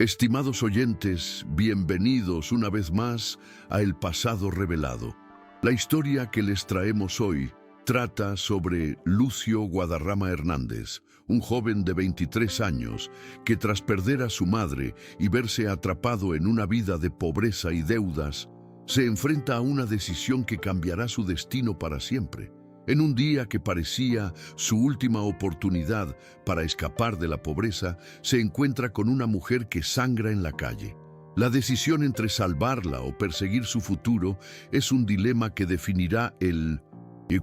Estimados oyentes, bienvenidos una vez más a El Pasado Revelado. La historia que les traemos hoy trata sobre Lucio Guadarrama Hernández, un joven de 23 años que tras perder a su madre y verse atrapado en una vida de pobreza y deudas, se enfrenta a una decisión que cambiará su destino para siempre. En un día que parecía su última oportunidad para escapar de la pobreza, se encuentra con una mujer que sangra en la calle. La decisión entre salvarla o perseguir su futuro es un dilema que definirá el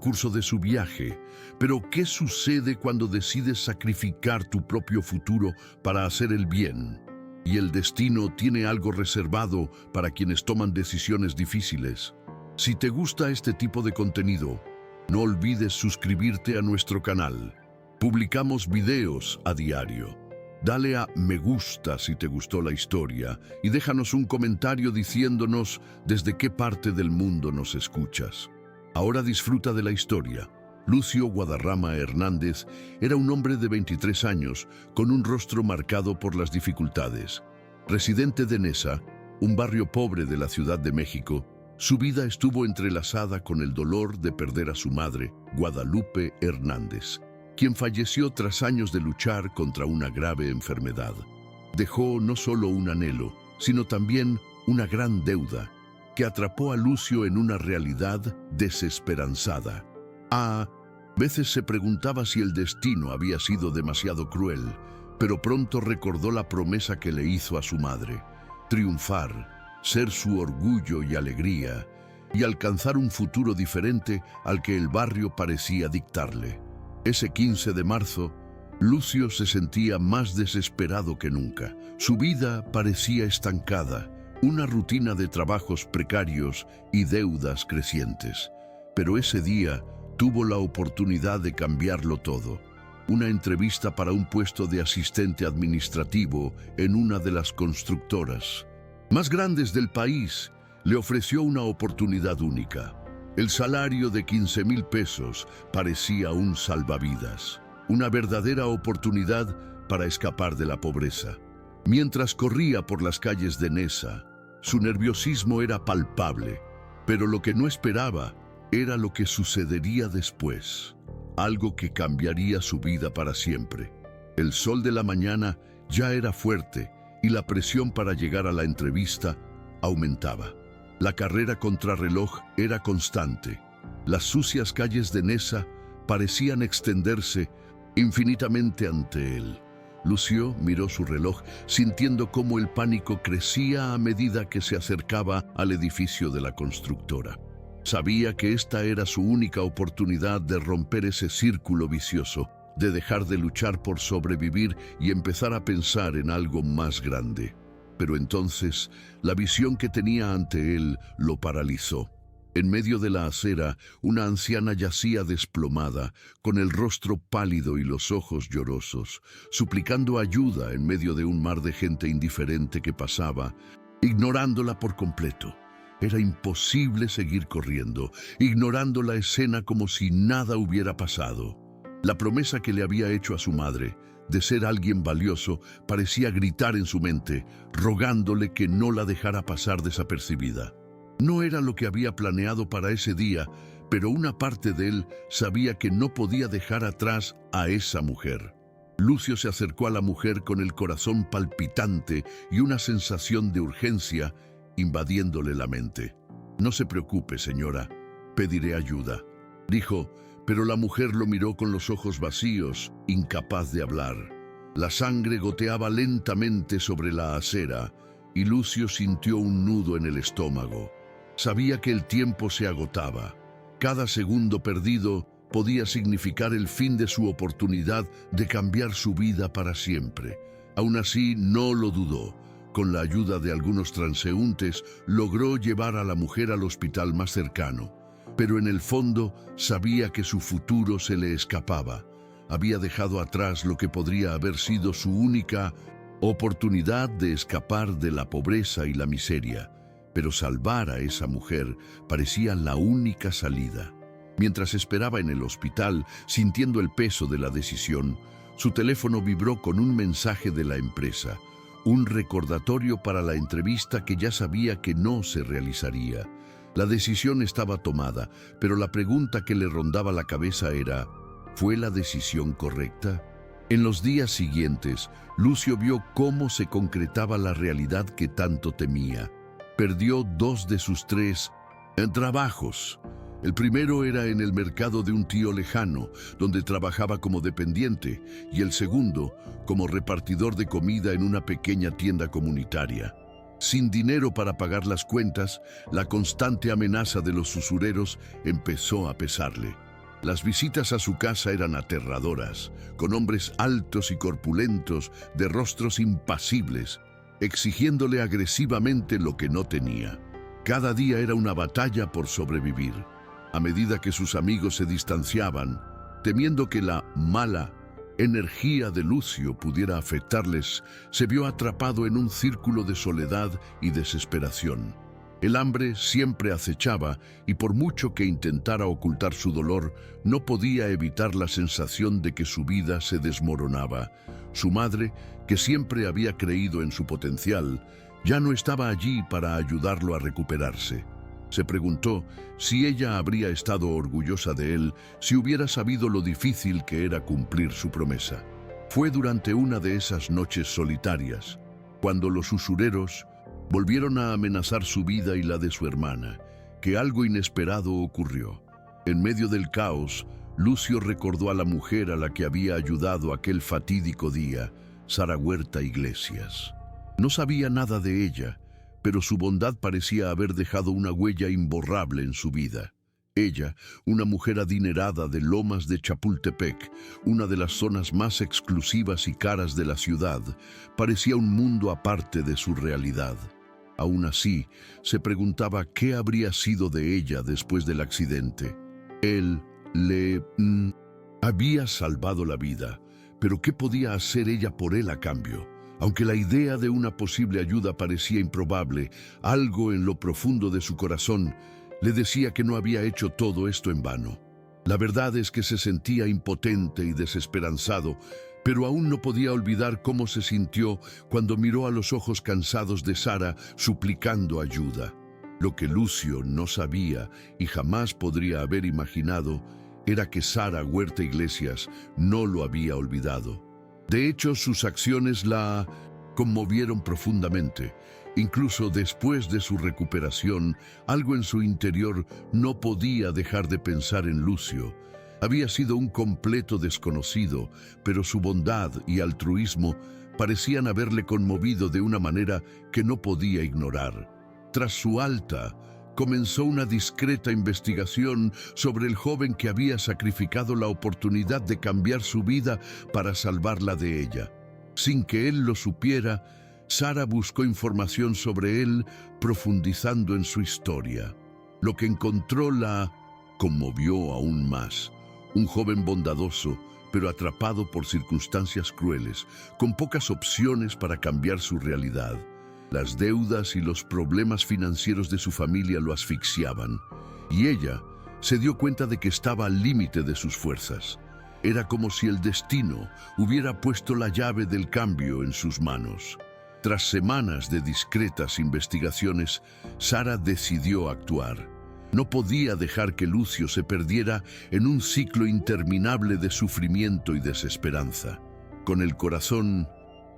curso de su viaje. Pero, ¿qué sucede cuando decides sacrificar tu propio futuro para hacer el bien? Y el destino tiene algo reservado para quienes toman decisiones difíciles. Si te gusta este tipo de contenido, no olvides suscribirte a nuestro canal. Publicamos videos a diario. Dale a me gusta si te gustó la historia y déjanos un comentario diciéndonos desde qué parte del mundo nos escuchas. Ahora disfruta de la historia. Lucio Guadarrama Hernández era un hombre de 23 años con un rostro marcado por las dificultades. Residente de Nesa, un barrio pobre de la Ciudad de México, su vida estuvo entrelazada con el dolor de perder a su madre, Guadalupe Hernández, quien falleció tras años de luchar contra una grave enfermedad. Dejó no solo un anhelo, sino también una gran deuda que atrapó a Lucio en una realidad desesperanzada. A veces se preguntaba si el destino había sido demasiado cruel, pero pronto recordó la promesa que le hizo a su madre: triunfar, ser su orgullo y alegría, y alcanzar un futuro diferente al que el barrio parecía dictarle. Ese 15 de marzo, Lucio se sentía más desesperado que nunca. Su vida parecía estancada, una rutina de trabajos precarios y deudas crecientes. Pero ese día tuvo la oportunidad de cambiarlo todo. Una entrevista para un puesto de asistente administrativo en una de las constructoras más grandes del país le ofreció una oportunidad única. El salario de 15,000 pesos parecía un salvavidas, una verdadera oportunidad para escapar de la pobreza. Mientras corría por las calles de Nesa, su nerviosismo era palpable, pero lo que no esperaba era lo que sucedería después, algo que cambiaría su vida para siempre. El sol de la mañana ya era fuerte y la presión para llegar a la entrevista aumentaba. La carrera contrarreloj era constante. Las sucias calles de Nesa parecían extenderse infinitamente ante él. Lucio miró su reloj, sintiendo cómo el pánico crecía a medida que se acercaba al edificio de la constructora. Sabía que esta era su única oportunidad de romper ese círculo vicioso, de dejar de luchar por sobrevivir y empezar a pensar en algo más grande. Pero entonces, la visión que tenía ante él lo paralizó. En medio de la acera, una anciana yacía desplomada, con el rostro pálido y los ojos llorosos, suplicando ayuda en medio de un mar de gente indiferente que pasaba, ignorándola por completo. Era imposible seguir corriendo, ignorando la escena como si nada hubiera pasado. La promesa que le había hecho a su madre, de ser alguien valioso, parecía gritar en su mente, rogándole que no la dejara pasar desapercibida. No era lo que había planeado para ese día, pero una parte de él sabía que no podía dejar atrás a esa mujer. Lucio se acercó a la mujer con el corazón palpitante y una sensación de urgencia invadiéndole la mente. «No se preocupe, señora, pediré ayuda», dijo, pero la mujer lo miró con los ojos vacíos, incapaz de hablar. La sangre goteaba lentamente sobre la acera y Lucio sintió un nudo en el estómago. Sabía que el tiempo se agotaba. Cada segundo perdido podía significar el fin de su oportunidad de cambiar su vida para siempre. Aún así, no lo dudó. Con la ayuda de algunos transeúntes, logró llevar a la mujer al hospital más cercano. Pero en el fondo sabía que su futuro se le escapaba. Había dejado atrás lo que podría haber sido su única oportunidad de escapar de la pobreza y la miseria. Pero salvar a esa mujer parecía la única salida. Mientras esperaba en el hospital, sintiendo el peso de la decisión, su teléfono vibró con un mensaje de la empresa. un recordatorio para la entrevista que ya sabía que no se realizaría. La decisión estaba tomada, pero la pregunta que le rondaba la cabeza era, ¿fue la decisión correcta? En los días siguientes, Lucio vio cómo se concretaba la realidad que tanto temía. Perdió 2 de sus 3 trabajos. El primero era en el mercado de un tío lejano, donde trabajaba como dependiente, y el segundo, como repartidor de comida en una pequeña tienda comunitaria. Sin dinero para pagar las cuentas, la constante amenaza de los usureros empezó a pesarle. Las visitas a su casa eran aterradoras, con hombres altos y corpulentos, de rostros impasibles, exigiéndole agresivamente lo que no tenía. Cada día era una batalla por sobrevivir. A medida que sus amigos se distanciaban, temiendo que la mala energía de Lucio pudiera afectarles, se vio atrapado en un círculo de soledad y desesperación. El hambre siempre acechaba y por mucho que intentara ocultar su dolor, no podía evitar la sensación de que su vida se desmoronaba. Su madre, que siempre había creído en su potencial, ya no estaba allí para ayudarlo a recuperarse. Se preguntó si ella habría estado orgullosa de él si hubiera sabido lo difícil que era cumplir su promesa. Fue durante una de esas noches solitarias, cuando los usureros volvieron a amenazar su vida y la de su hermana, que algo inesperado ocurrió. En medio del caos, Lucio recordó a la mujer a la que había ayudado aquel fatídico día, Sara Huerta Iglesias. No sabía nada de ella, pero su bondad parecía haber dejado una huella imborrable en su vida. Ella, una mujer adinerada de Lomas de Chapultepec, una de las zonas más exclusivas y caras de la ciudad, parecía un mundo aparte de su realidad. Aún así, se preguntaba qué habría sido de ella después del accidente. Él le había salvado la vida, pero ¿qué podía hacer ella por él a cambio? Aunque la idea de una posible ayuda parecía improbable, algo en lo profundo de su corazón le decía que no había hecho todo esto en vano. La verdad es que se sentía impotente y desesperanzado, pero aún no podía olvidar cómo se sintió cuando miró a los ojos cansados de Sara suplicando ayuda. Lo que Lucio no sabía y jamás podría haber imaginado era que Sara Huerta Iglesias no lo había olvidado. De hecho, sus acciones la conmovieron profundamente. Incluso después de su recuperación, algo en su interior no podía dejar de pensar en Lucio. Había sido un completo desconocido, pero su bondad y altruismo parecían haberle conmovido de una manera que no podía ignorar. Tras su alta, comenzó una discreta investigación sobre el joven que había sacrificado la oportunidad de cambiar su vida para salvarla de ella. Sin que él lo supiera, Sara buscó información sobre él, profundizando en su historia. Lo que encontró la conmovió aún más. Un joven bondadoso, pero atrapado por circunstancias crueles, con pocas opciones para cambiar su realidad. Las deudas y los problemas financieros de su familia lo asfixiaban, y ella se dio cuenta de que estaba al límite de sus fuerzas. Era como si el destino hubiera puesto la llave del cambio en sus manos. Tras semanas de discretas investigaciones, Sara decidió actuar. No podía dejar que Lucio se perdiera en un ciclo interminable de sufrimiento y desesperanza. Con el corazón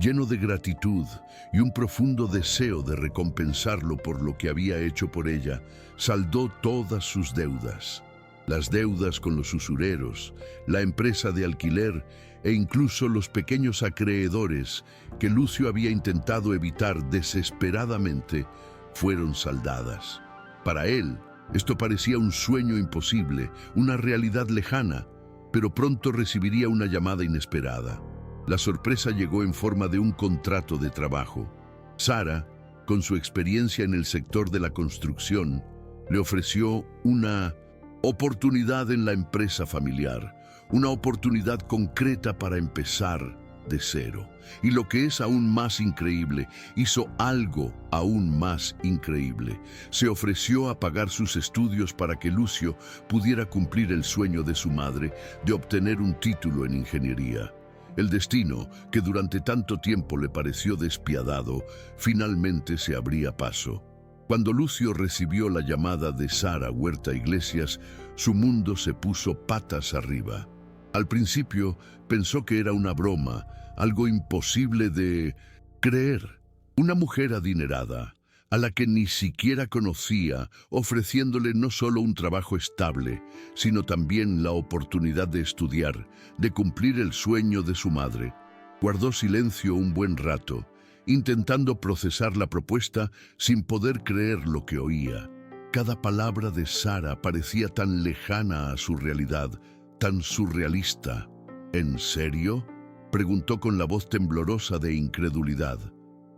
lleno de gratitud y un profundo deseo de recompensarlo por lo que había hecho por ella, saldó todas sus deudas. Las deudas con los usureros, la empresa de alquiler e incluso los pequeños acreedores que Lucio había intentado evitar desesperadamente, fueron saldadas. Para él, esto parecía un sueño imposible, una realidad lejana, pero pronto recibiría una llamada inesperada. La sorpresa llegó en forma de un contrato de trabajo. Sara, con su experiencia en el sector de la construcción, le ofreció una oportunidad en la empresa familiar, una oportunidad concreta para empezar de cero. Y lo que es aún más increíble, hizo algo aún más increíble. Se ofreció a pagar sus estudios para que Lucio pudiera cumplir el sueño de su madre de obtener un título en ingeniería. El destino, que durante tanto tiempo le pareció despiadado, finalmente se abría paso. Cuando Lucio recibió la llamada de Sara Huerta Iglesias, su mundo se puso patas arriba. Al principio pensó que era una broma, algo imposible de creer. Una mujer adinerada, a la que ni siquiera conocía, ofreciéndole no solo un trabajo estable, sino también la oportunidad de estudiar, de cumplir el sueño de su madre. Guardó silencio un buen rato, intentando procesar la propuesta sin poder creer lo que oía. Cada palabra de Sara parecía tan lejana a su realidad, tan surrealista. ¿En serio?, preguntó con la voz temblorosa de incredulidad.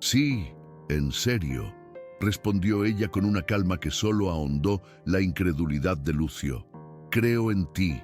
Sí, en serio, respondió ella con una calma que solo ahondó la incredulidad de Lucio. Creo en ti.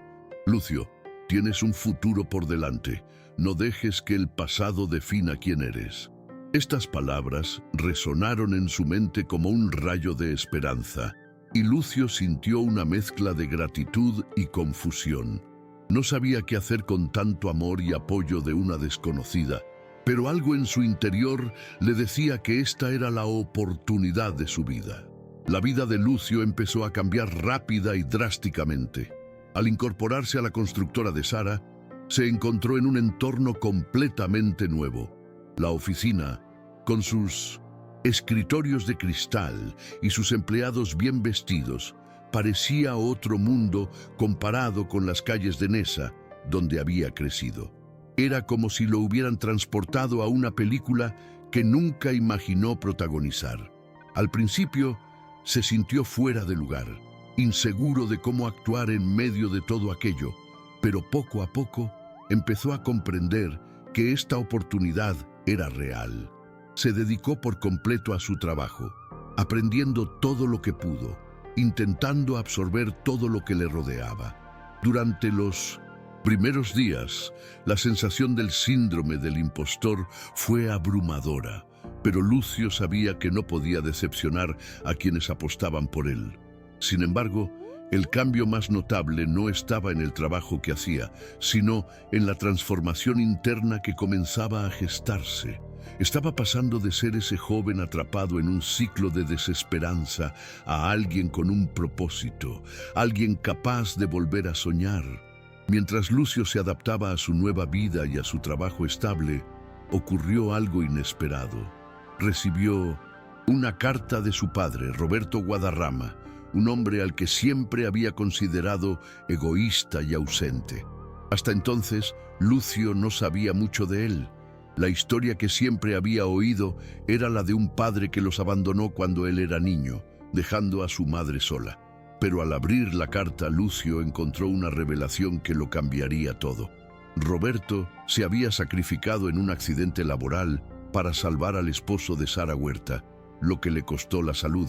Lucio, tienes un futuro por delante. No dejes que el pasado defina quién eres. Estas palabras resonaron en su mente como un rayo de esperanza, y Lucio sintió una mezcla de gratitud y confusión. No sabía qué hacer con tanto amor y apoyo de una desconocida, pero algo en su interior le decía que esta era la oportunidad de su vida. La vida de Lucio empezó a cambiar rápida y drásticamente. Al incorporarse a la constructora de Sara, se encontró en un entorno completamente nuevo. La oficina, con sus escritorios de cristal y sus empleados bien vestidos, parecía otro mundo comparado con las calles de Nesa, donde había crecido. Era como si lo hubieran transportado a una película que nunca imaginó protagonizar. Al principio, se sintió fuera de lugar, inseguro de cómo actuar en medio de todo aquello, pero poco a poco empezó a comprender que esta oportunidad era real. Se dedicó por completo a su trabajo, aprendiendo todo lo que pudo, intentando absorber todo lo que le rodeaba. Durante los primeros días, la sensación del síndrome del impostor fue abrumadora, pero Lucio sabía que no podía decepcionar a quienes apostaban por él. Sin embargo, el cambio más notable no estaba en el trabajo que hacía, sino en la transformación interna que comenzaba a gestarse. Estaba pasando de ser ese joven atrapado en un ciclo de desesperanza a alguien con un propósito, alguien capaz de volver a soñar. Mientras Lucio se adaptaba a su nueva vida y a su trabajo estable, ocurrió algo inesperado. Recibió una carta de su padre, Roberto Guadarrama, un hombre al que siempre había considerado egoísta y ausente. Hasta entonces, Lucio no sabía mucho de él. La historia que siempre había oído era la de un padre que los abandonó cuando él era niño, dejando a su madre sola. Pero al abrir la carta, Lucio encontró una revelación que lo cambiaría todo. Roberto se había sacrificado en un accidente laboral para salvar al esposo de Sara Huerta, lo que le costó la salud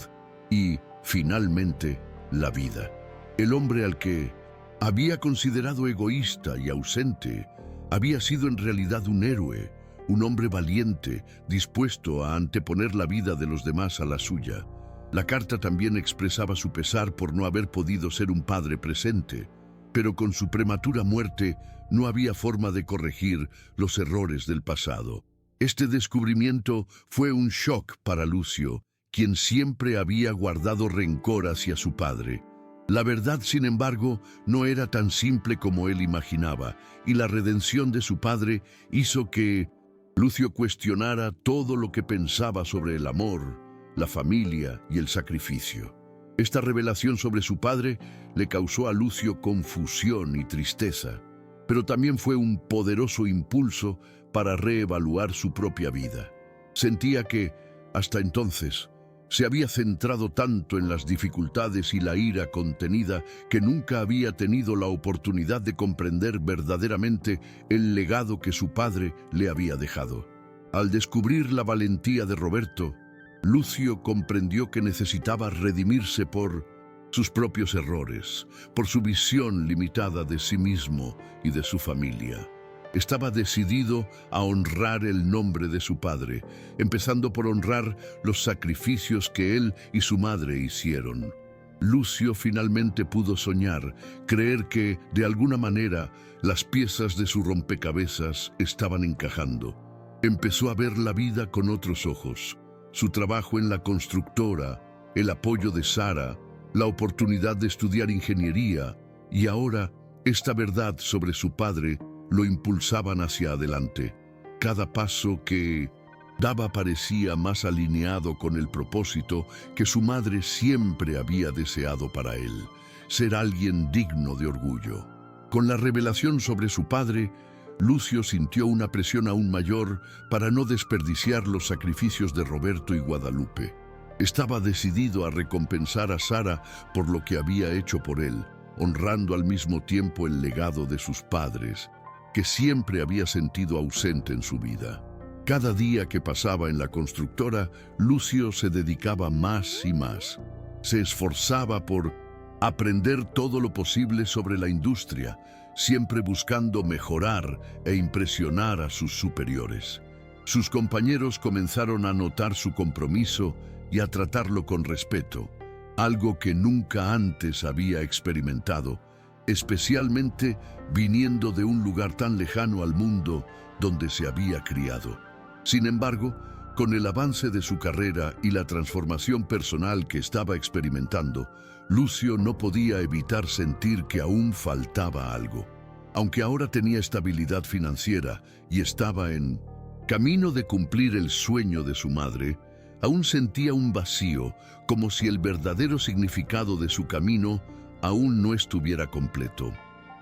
y, finalmente, la vida. El hombre al que había considerado egoísta y ausente había sido en realidad un héroe, un hombre valiente, dispuesto a anteponer la vida de los demás a la suya. La carta también expresaba su pesar por no haber podido ser un padre presente, pero con su prematura muerte no había forma de corregir los errores del pasado. Este descubrimiento fue un shock para Lucio, quien siempre había guardado rencor hacia su padre. La verdad, sin embargo, no era tan simple como él imaginaba, y la redención de su padre hizo que Lucio cuestionara todo lo que pensaba sobre el amor, la familia y el sacrificio. Esta revelación sobre su padre le causó a Lucio confusión y tristeza, pero también fue un poderoso impulso para reevaluar su propia vida. Sentía que, hasta entonces, se había centrado tanto en las dificultades y la ira contenida que nunca había tenido la oportunidad de comprender verdaderamente el legado que su padre le había dejado. Al descubrir la valentía de Roberto, Lucio comprendió que necesitaba redimirse por sus propios errores, por su visión limitada de sí mismo y de su familia. Estaba decidido a honrar el nombre de su padre, empezando por honrar los sacrificios que él y su madre hicieron. Lucio finalmente pudo soñar, creer que, de alguna manera, las piezas de su rompecabezas estaban encajando. Empezó a ver la vida con otros ojos. Su trabajo en la constructora, el apoyo de Sara, la oportunidad de estudiar ingeniería y ahora esta verdad sobre su padre lo impulsaban hacia adelante. Cada paso que daba parecía más alineado con el propósito que su madre siempre había deseado para él, ser alguien digno de orgullo. Con la revelación sobre su padre, Lucio sintió una presión aún mayor para no desperdiciar los sacrificios de Roberto y Guadalupe. Estaba decidido a recompensar a Sara por lo que había hecho por él, honrando al mismo tiempo el legado de sus padres, que siempre había sentido ausente en su vida. Cada día que pasaba en la constructora, Lucio se dedicaba más y más. Se esforzaba por aprender todo lo posible sobre la industria, siempre buscando mejorar e impresionar a sus superiores. Sus compañeros comenzaron a notar su compromiso y a tratarlo con respeto, algo que nunca antes había experimentado, especialmente viniendo de un lugar tan lejano al mundo donde se había criado. Sin embargo, con el avance de su carrera y la transformación personal que estaba experimentando, Lucio no podía evitar sentir que aún faltaba algo. Aunque ahora tenía estabilidad financiera y estaba en camino de cumplir el sueño de su madre, aún sentía un vacío, como si el verdadero significado de su camino aún no estuviera completo.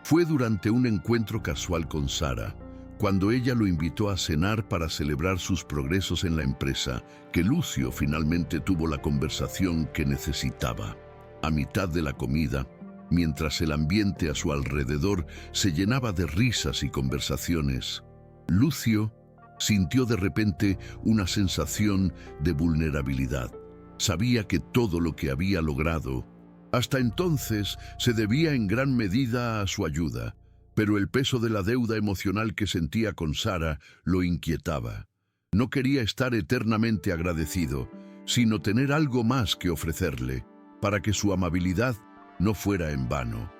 Fue durante un encuentro casual con Sara, cuando ella lo invitó a cenar para celebrar sus progresos en la empresa, que Lucio finalmente tuvo la conversación que necesitaba. A mitad de la comida, mientras el ambiente a su alrededor se llenaba de risas y conversaciones, Lucio sintió de repente una sensación de vulnerabilidad. Sabía que todo lo que había logrado hasta entonces se debía en gran medida a su ayuda, pero el peso de la deuda emocional que sentía con Sara lo inquietaba. No quería estar eternamente agradecido, sino tener algo más que ofrecerle, para que su amabilidad no fuera en vano.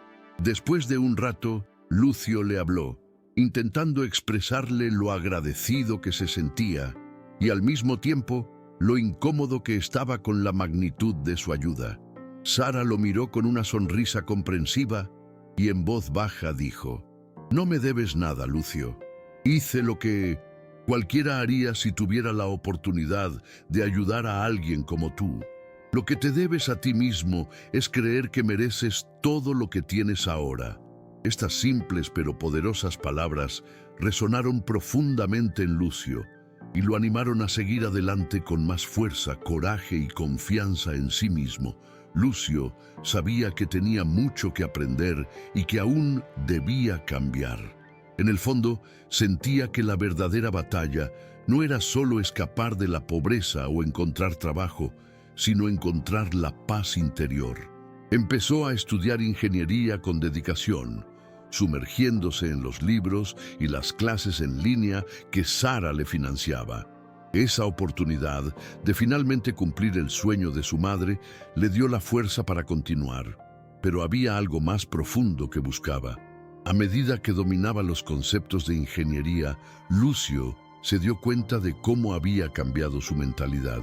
Después de un rato, Lucio le habló, intentando expresarle lo agradecido que se sentía y al mismo tiempo lo incómodo que estaba con la magnitud de su ayuda. Sara lo miró con una sonrisa comprensiva y en voz baja dijo: «No me debes nada, Lucio. Hice lo que cualquiera haría si tuviera la oportunidad de ayudar a alguien como tú. Lo que te debes a ti mismo es creer que mereces todo lo que tienes ahora». Estas simples pero poderosas palabras resonaron profundamente en Lucio y lo animaron a seguir adelante con más fuerza, coraje y confianza en sí mismo. Lucio sabía que tenía mucho que aprender y que aún debía cambiar. En el fondo, sentía que la verdadera batalla no era solo escapar de la pobreza o encontrar trabajo, sino encontrar la paz interior. Empezó a estudiar ingeniería con dedicación, sumergiéndose en los libros y las clases en línea que Sara le financiaba. Esa oportunidad de finalmente cumplir el sueño de su madre le dio la fuerza para continuar, pero había algo más profundo que buscaba. A medida que dominaba los conceptos de ingeniería, Lucio se dio cuenta de cómo había cambiado su mentalidad.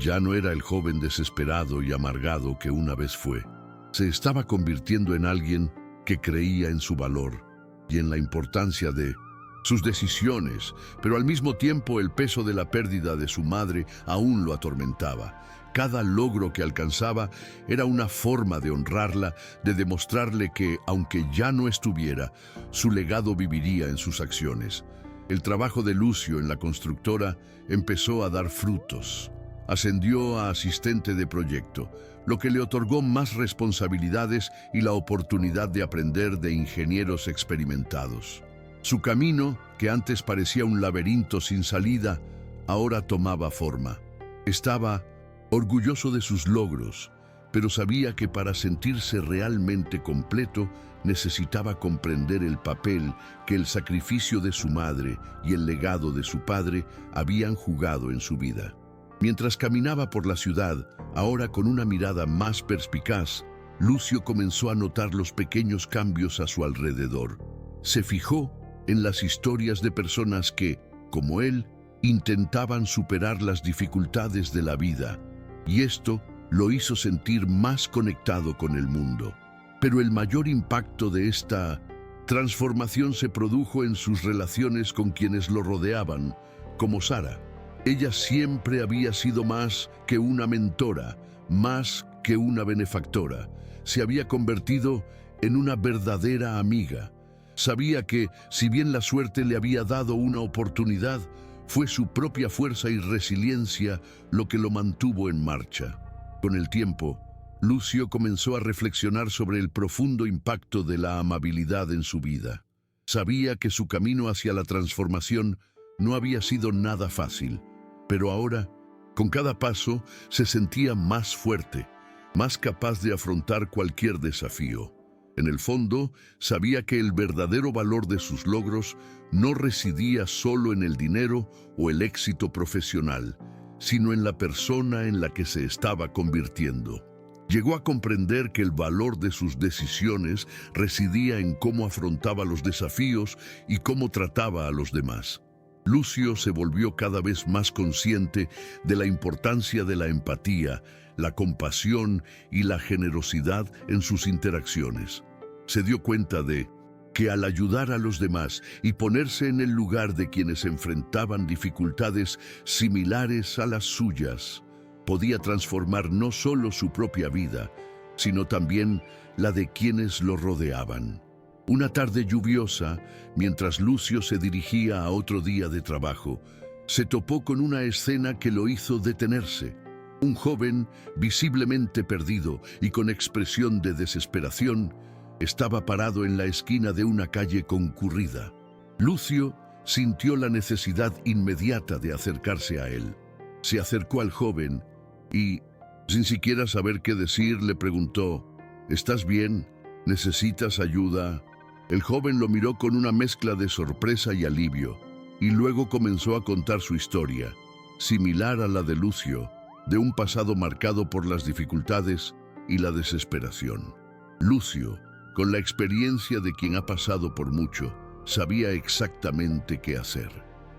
Ya no era el joven desesperado y amargado que una vez fue. Se estaba convirtiendo en alguien que creía en su valor y en la importancia de sus decisiones, pero al mismo tiempo el peso de la pérdida de su madre aún lo atormentaba. Cada logro que alcanzaba era una forma de honrarla, de demostrarle que, aunque ya no estuviera, su legado viviría en sus acciones. El trabajo de Lucio en la constructora empezó a dar frutos. Ascendió a asistente de proyecto, lo que le otorgó más responsabilidades y la oportunidad de aprender de ingenieros experimentados. Su camino, que antes parecía un laberinto sin salida, ahora tomaba forma. Estaba orgulloso de sus logros, pero sabía que para sentirse realmente completo necesitaba comprender el papel que el sacrificio de su madre y el legado de su padre habían jugado en su vida. Mientras caminaba por la ciudad, ahora con una mirada más perspicaz, Lucio comenzó a notar los pequeños cambios a su alrededor. Se fijó en las historias de personas que, como él, intentaban superar las dificultades de la vida, y esto lo hizo sentir más conectado con el mundo. Pero el mayor impacto de esta transformación se produjo en sus relaciones con quienes lo rodeaban, como Sara. Ella siempre había sido más que una mentora, más que una benefactora. Se había convertido en una verdadera amiga. Sabía que, si bien la suerte le había dado una oportunidad, fue su propia fuerza y resiliencia lo que lo mantuvo en marcha. Con el tiempo, Lucio comenzó a reflexionar sobre el profundo impacto de la amabilidad en su vida. Sabía que su camino hacia la transformación no había sido nada fácil, pero ahora, con cada paso, se sentía más fuerte, más capaz de afrontar cualquier desafío. En el fondo, sabía que el verdadero valor de sus logros no residía solo en el dinero o el éxito profesional, sino en la persona en la que se estaba convirtiendo. Llegó a comprender que el valor de sus decisiones residía en cómo afrontaba los desafíos y cómo trataba a los demás. Lucio se volvió cada vez más consciente de la importancia de la empatía, la compasión y la generosidad en sus interacciones. Se dio cuenta de que al ayudar a los demás y ponerse en el lugar de quienes enfrentaban dificultades similares a las suyas, podía transformar no solo su propia vida, sino también la de quienes lo rodeaban. Una tarde lluviosa, mientras Lucio se dirigía a otro día de trabajo, se topó con una escena que lo hizo detenerse. Un joven, visiblemente perdido y con expresión de desesperación, estaba parado en la esquina de una calle concurrida. Lucio sintió la necesidad inmediata de acercarse a él. Se acercó al joven y, sin siquiera saber qué decir, le preguntó: ¿estás bien? ¿Necesitas ayuda? El joven lo miró con una mezcla de sorpresa y alivio, y luego comenzó a contar su historia, similar a la de Lucio, de un pasado marcado por las dificultades y la desesperación. Lucio, con la experiencia de quien ha pasado por mucho, sabía exactamente qué hacer.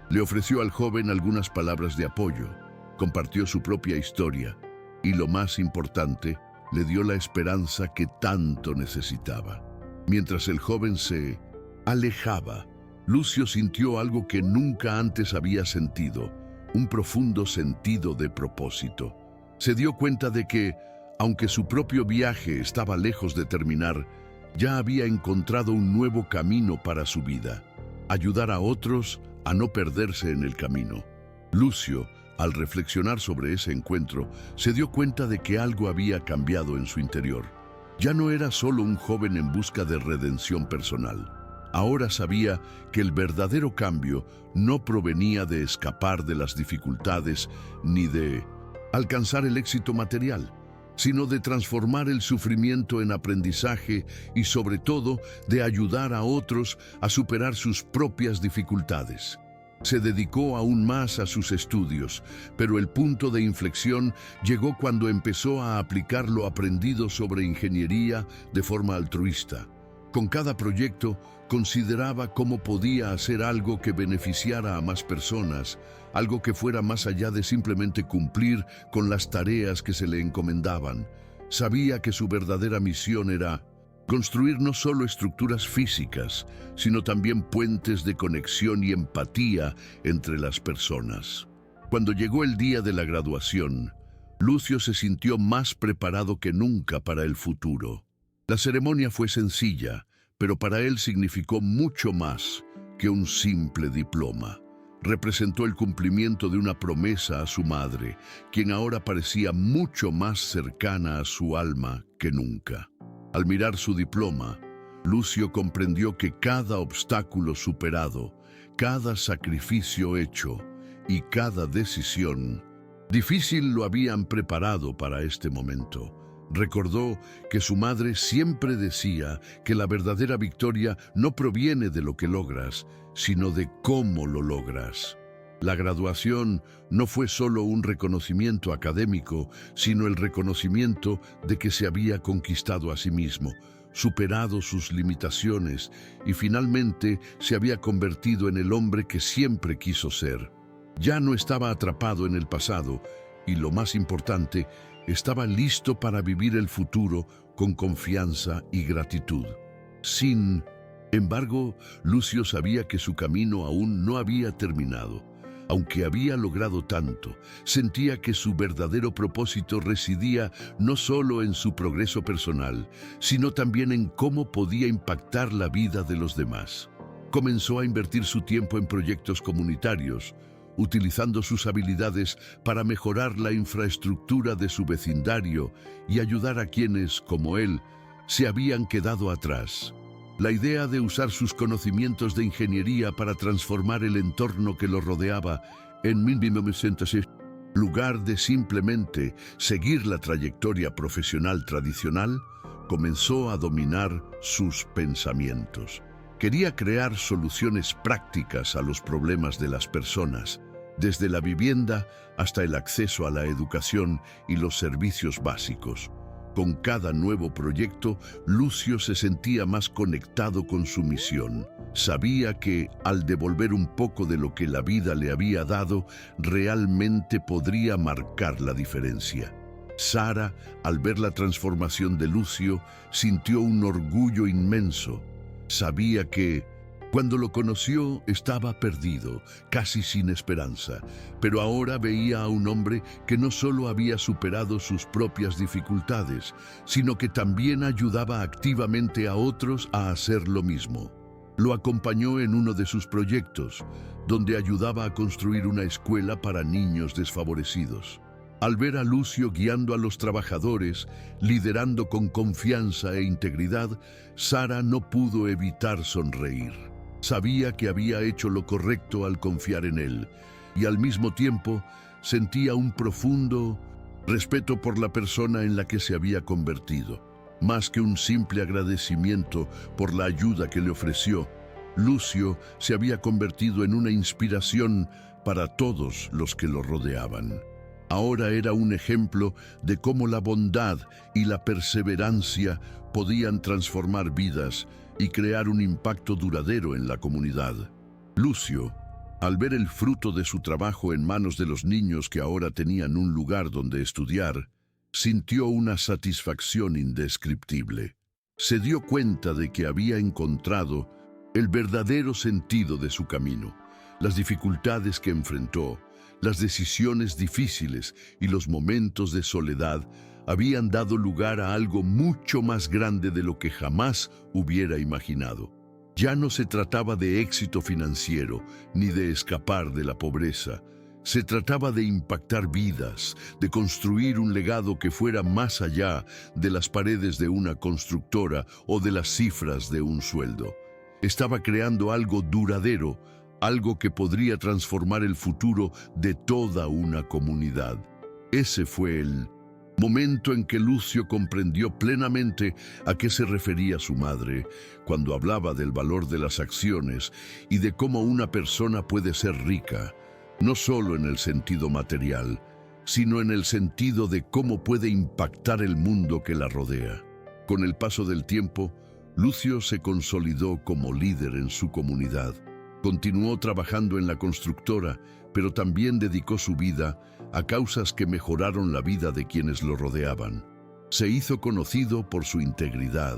Le ofreció al joven algunas palabras de apoyo, compartió su propia historia y, lo más importante, le dio la esperanza que tanto necesitaba. Mientras el joven se alejaba, Lucio sintió algo que nunca antes había sentido, un profundo sentido de propósito. Se dio cuenta de que, aunque su propio viaje estaba lejos de terminar, ya había encontrado un nuevo camino para su vida: ayudar a otros a no perderse en el camino. Lucio, al reflexionar sobre ese encuentro, se dio cuenta de que algo había cambiado en su interior. Ya no era solo un joven en busca de redención personal. Ahora sabía que el verdadero cambio no provenía de escapar de las dificultades ni de alcanzar el éxito material, sino de transformar el sufrimiento en aprendizaje y, sobre todo, de ayudar a otros a superar sus propias dificultades. Se dedicó aún más a sus estudios, pero el punto de inflexión llegó cuando empezó a aplicar lo aprendido sobre ingeniería de forma altruista. Con cada proyecto, consideraba cómo podía hacer algo que beneficiara a más personas, algo que fuera más allá de simplemente cumplir con las tareas que se le encomendaban. Sabía que su verdadera misión era construir no solo estructuras físicas, sino también puentes de conexión y empatía entre las personas. Cuando llegó el día de la graduación, Lucio se sintió más preparado que nunca para el futuro. La ceremonia fue sencilla, pero para él significó mucho más que un simple diploma. Representó el cumplimiento de una promesa a su madre, quien ahora parecía mucho más cercana a su alma que nunca. Al mirar su diploma, Lucio comprendió que cada obstáculo superado, cada sacrificio hecho y cada decisión difícil lo habían preparado para este momento. Recordó que su madre siempre decía que la verdadera victoria no proviene de lo que logras, sino de cómo lo logras. La graduación no fue solo un reconocimiento académico, sino el reconocimiento de que se había conquistado a sí mismo, superado sus limitaciones y finalmente se había convertido en el hombre que siempre quiso ser. Ya no estaba atrapado en el pasado y, lo más importante, estaba listo para vivir el futuro con confianza y gratitud. Sin embargo, Lucio sabía que su camino aún no había terminado. Aunque había logrado tanto, sentía que su verdadero propósito residía no solo en su progreso personal, sino también en cómo podía impactar la vida de los demás. Comenzó a invertir su tiempo en proyectos comunitarios, utilizando sus habilidades para mejorar la infraestructura de su vecindario y ayudar a quienes, como él, se habían quedado atrás. La idea de usar sus conocimientos de ingeniería para transformar el entorno que lo rodeaba en 1906, en lugar de simplemente seguir la trayectoria profesional tradicional, comenzó a dominar sus pensamientos. Quería crear soluciones prácticas a los problemas de las personas, desde la vivienda hasta el acceso a la educación y los servicios básicos. Con cada nuevo proyecto, Lucio se sentía más conectado con su misión. Sabía que, al devolver un poco de lo que la vida le había dado, realmente podría marcar la diferencia. Sara, al ver la transformación de Lucio, sintió un orgullo inmenso. Sabía que, cuando lo conoció, estaba perdido, casi sin esperanza, pero ahora veía a un hombre que no solo había superado sus propias dificultades, sino que también ayudaba activamente a otros a hacer lo mismo. Lo acompañó en uno de sus proyectos, donde ayudaba a construir una escuela para niños desfavorecidos. Al ver a Lucio guiando a los trabajadores, liderando con confianza e integridad, Sara no pudo evitar sonreír. Sabía que había hecho lo correcto al confiar en él, y al mismo tiempo sentía un profundo respeto por la persona en la que se había convertido. Más que un simple agradecimiento por la ayuda que le ofreció, Lucio se había convertido en una inspiración para todos los que lo rodeaban. Ahora era un ejemplo de cómo la bondad y la perseverancia podían transformar vidas y crear un impacto duradero en la comunidad. Lucio, al ver el fruto de su trabajo en manos de los niños que ahora tenían un lugar donde estudiar, sintió una satisfacción indescriptible. Se dio cuenta de que había encontrado el verdadero sentido de su camino. Las dificultades que enfrentó, las decisiones difíciles y los momentos de soledad habían dado lugar a algo mucho más grande de lo que jamás hubiera imaginado. Ya no se trataba de éxito financiero ni de escapar de la pobreza. Se trataba de impactar vidas, de construir un legado que fuera más allá de las paredes de una constructora o de las cifras de un sueldo. Estaba creando algo duradero, algo que podría transformar el futuro de toda una comunidad. Ese fue el momento en que Lucio comprendió plenamente a qué se refería su madre cuando hablaba del valor de las acciones y de cómo una persona puede ser rica, no solo en el sentido material, sino en el sentido de cómo puede impactar el mundo que la rodea. Con el paso del tiempo, Lucio se consolidó como líder en su comunidad. Continuó trabajando en la constructora, pero también dedicó su vida a causas que mejoraron la vida de quienes lo rodeaban. Se hizo conocido por su integridad,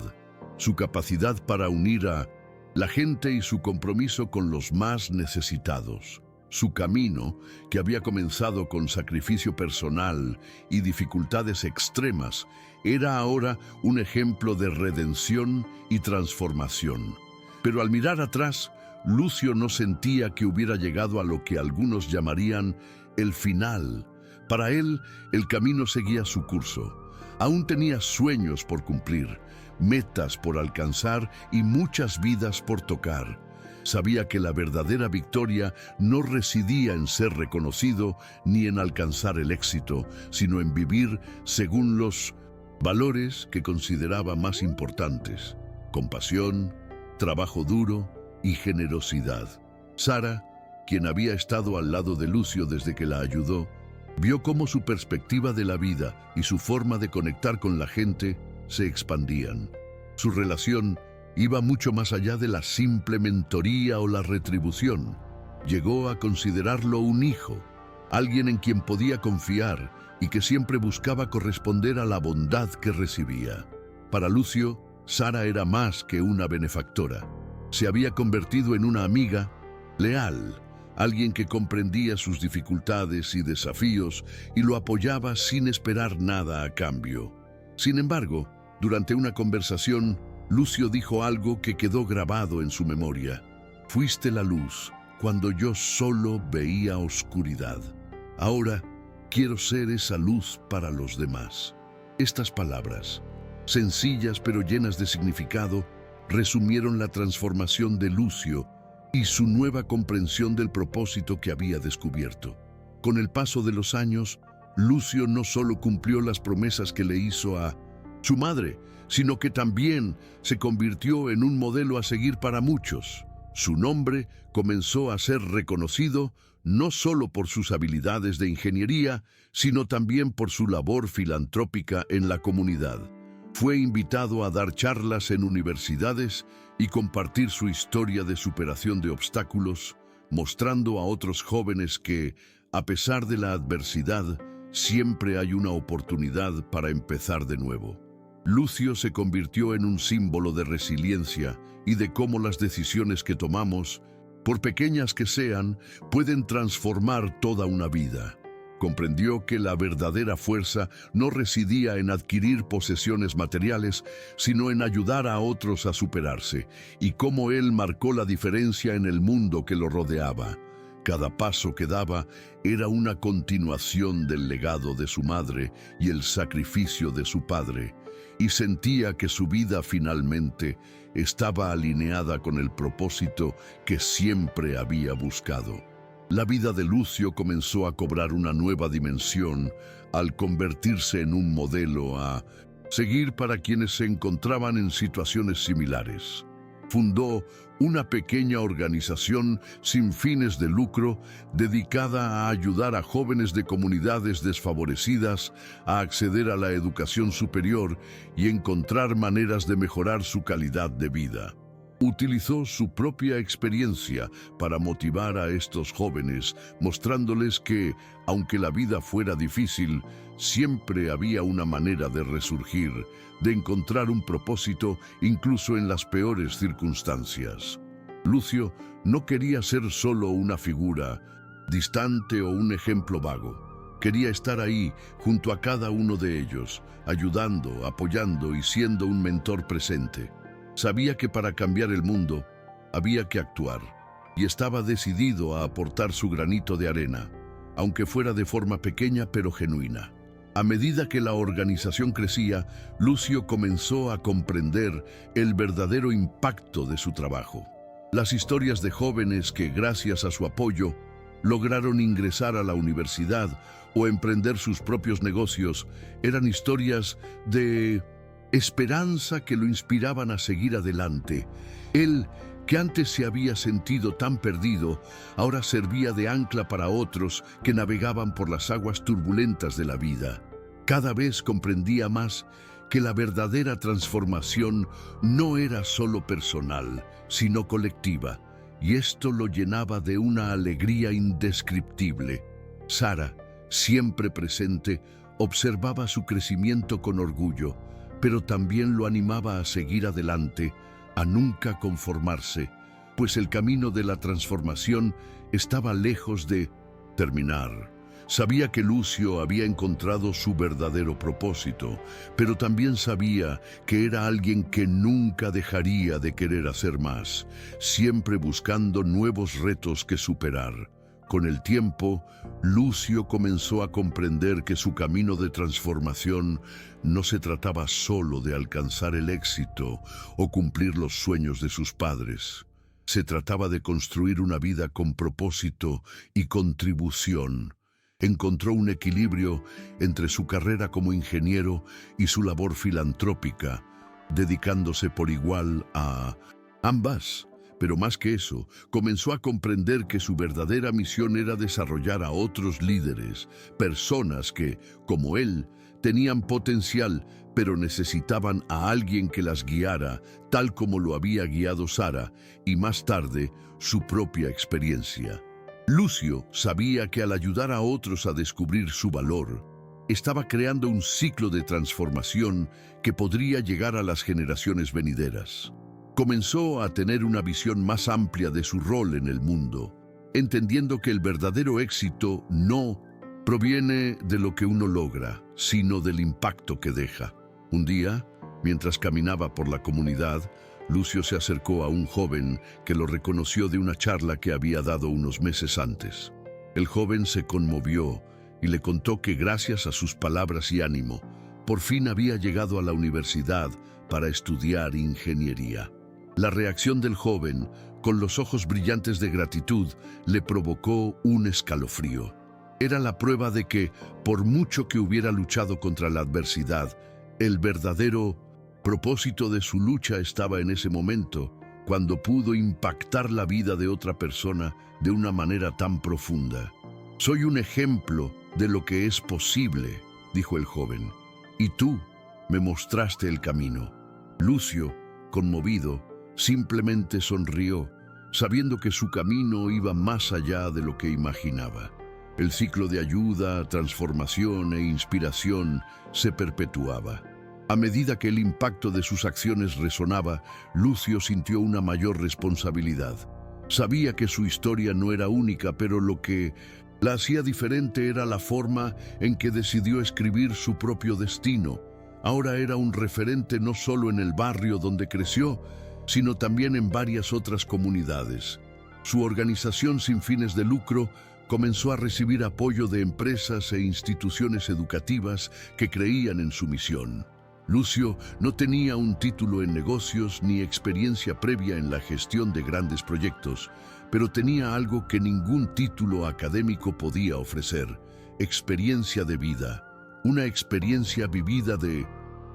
su capacidad para unir a la gente y su compromiso con los más necesitados. Su camino, que había comenzado con sacrificio personal y dificultades extremas, era ahora un ejemplo de redención y transformación. Pero al mirar atrás, Lucio no sentía que hubiera llegado a lo que algunos llamarían el final. Para él, el camino seguía su curso. Aún tenía sueños por cumplir, metas por alcanzar y muchas vidas por tocar. Sabía que la verdadera victoria no residía en ser reconocido ni en alcanzar el éxito, sino en vivir según los valores que consideraba más importantes: compasión, trabajo duro y generosidad. Sara, quien había estado al lado de Lucio desde que la ayudó, vio cómo su perspectiva de la vida y su forma de conectar con la gente se expandían. Su relación iba mucho más allá de la simple mentoría o la retribución. Llegó a considerarlo un hijo, alguien en quien podía confiar y que siempre buscaba corresponder a la bondad que recibía. Para Lucio, Sara era más que una benefactora. Se había convertido en una amiga leal, alguien que comprendía sus dificultades y desafíos y lo apoyaba sin esperar nada a cambio. Sin embargo, durante una conversación, Lucio dijo algo que quedó grabado en su memoria. Fuiste la luz cuando yo solo veía oscuridad. Ahora quiero ser esa luz para los demás. Estas palabras, sencillas pero llenas de significado, resumieron la transformación de Lucio y su nueva comprensión del propósito que había descubierto. Con el paso de los años, Lucio no solo cumplió las promesas que le hizo a su madre, sino que también se convirtió en un modelo a seguir para muchos. Su nombre comenzó a ser reconocido no solo por sus habilidades de ingeniería, sino también por su labor filantrópica en la comunidad. Fue invitado a dar charlas en universidades y compartir su historia de superación de obstáculos, mostrando a otros jóvenes que, a pesar de la adversidad, siempre hay una oportunidad para empezar de nuevo. Lucio se convirtió en un símbolo de resiliencia y de cómo las decisiones que tomamos, por pequeñas que sean, pueden transformar toda una vida. Comprendió que la verdadera fuerza no residía en adquirir posesiones materiales, sino en ayudar a otros a superarse, y cómo él marcó la diferencia en el mundo que lo rodeaba. Cada paso que daba era una continuación del legado de su madre y el sacrificio de su padre, y sentía que su vida finalmente estaba alineada con el propósito que siempre había buscado. La vida de Lucio comenzó a cobrar una nueva dimensión al convertirse en un modelo a seguir para quienes se encontraban en situaciones similares. Fundó una pequeña organización sin fines de lucro dedicada a ayudar a jóvenes de comunidades desfavorecidas a acceder a la educación superior y encontrar maneras de mejorar su calidad de vida. Utilizó su propia experiencia para motivar a estos jóvenes, mostrándoles que, aunque la vida fuera difícil, siempre había una manera de resurgir, de encontrar un propósito incluso en las peores circunstancias. Lucio no quería ser solo una figura distante o un ejemplo vago. Quería estar ahí, junto a cada uno de ellos, ayudando, apoyando y siendo un mentor presente. Sabía que para cambiar el mundo había que actuar, y estaba decidido a aportar su granito de arena, aunque fuera de forma pequeña pero genuina. A medida que la organización crecía, Lucio comenzó a comprender el verdadero impacto de su trabajo. Las historias de jóvenes que, gracias a su apoyo, lograron ingresar a la universidad o emprender sus propios negocios, eran historias de esperanza que lo inspiraban a seguir adelante. Él, que antes se había sentido tan perdido, ahora servía de ancla para otros que navegaban por las aguas turbulentas de la vida. Cada vez comprendía más que la verdadera transformación no era solo personal, sino colectiva, y esto lo llenaba de una alegría indescriptible. Sara, siempre presente, observaba su crecimiento con orgullo, pero también lo animaba a seguir adelante, a nunca conformarse, pues el camino de la transformación estaba lejos de terminar. Sabía que Lucio había encontrado su verdadero propósito, pero también sabía que era alguien que nunca dejaría de querer hacer más, siempre buscando nuevos retos que superar. Con el tiempo, Lucio comenzó a comprender que su camino de transformación no se trataba solo de alcanzar el éxito o cumplir los sueños de sus padres. Se trataba de construir una vida con propósito y contribución. Encontró un equilibrio entre su carrera como ingeniero y su labor filantrópica, dedicándose por igual a ambas, Pero más que eso, comenzó a comprender que su verdadera misión era desarrollar a otros líderes, personas que, como él, tenían potencial, pero necesitaban a alguien que las guiara, tal como lo había guiado Sara, y más tarde, su propia experiencia. Lucio sabía que al ayudar a otros a descubrir su valor, estaba creando un ciclo de transformación que podría llegar a las generaciones venideras. Comenzó a tener una visión más amplia de su rol en el mundo, entendiendo que el verdadero éxito no proviene de lo que uno logra, sino del impacto que deja. Un día, mientras caminaba por la comunidad, Lucio se acercó a un joven que lo reconoció de una charla que había dado unos meses antes. El joven se conmovió y le contó que gracias a sus palabras y ánimo, por fin había llegado a la universidad para estudiar ingeniería. La reacción del joven, con los ojos brillantes de gratitud, le provocó un escalofrío. Era la prueba de que, por mucho que hubiera luchado contra la adversidad, el verdadero propósito de su lucha estaba en ese momento, cuando pudo impactar la vida de otra persona de una manera tan profunda. «Soy un ejemplo de lo que es posible», dijo el joven, «y tú me mostraste el camino». Lucio, conmovido, simplemente sonrió, sabiendo que su camino iba más allá de lo que imaginaba. El ciclo de ayuda, transformación e inspiración se perpetuaba. A medida que el impacto de sus acciones resonaba, Lucio sintió una mayor responsabilidad. Sabía que su historia no era única, pero lo que la hacía diferente era la forma en que decidió escribir su propio destino. Ahora era un referente no solo en el barrio donde creció, sino también en varias otras comunidades. Su organización sin fines de lucro comenzó a recibir apoyo de empresas e instituciones educativas que creían en su misión. Lucio no tenía un título en negocios ni experiencia previa en la gestión de grandes proyectos, pero tenía algo que ningún título académico podía ofrecer: experiencia de vida, una experiencia vivida de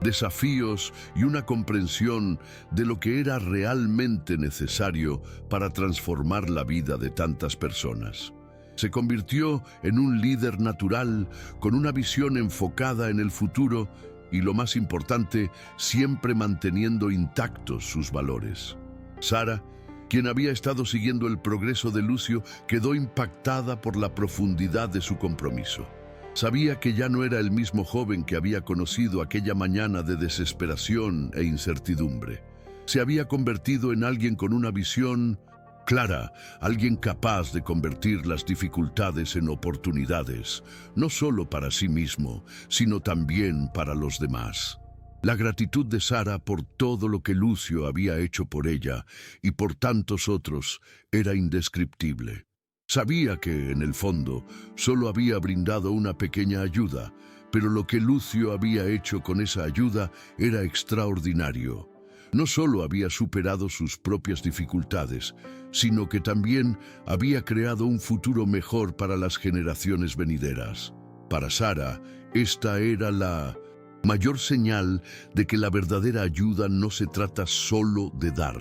desafíos y una comprensión de lo que era realmente necesario para transformar la vida de tantas personas. Se convirtió en un líder natural, con una visión enfocada en el futuro y, lo más importante, siempre manteniendo intactos sus valores. Sara, quien había estado siguiendo el progreso de Lucio, quedó impactada por la profundidad de su compromiso. Sabía que ya no era el mismo joven que había conocido aquella mañana de desesperación e incertidumbre. Se había convertido en alguien con una visión clara, alguien capaz de convertir las dificultades en oportunidades, no solo para sí mismo, sino también para los demás. La gratitud de Sara por todo lo que Lucio había hecho por ella y por tantos otros era indescriptible. Sabía que, en el fondo, solo había brindado una pequeña ayuda, pero lo que Lucio había hecho con esa ayuda era extraordinario. No solo había superado sus propias dificultades, sino que también había creado un futuro mejor para las generaciones venideras. Para Sara, esta era la mayor señal de que la verdadera ayuda no se trata solo de dar,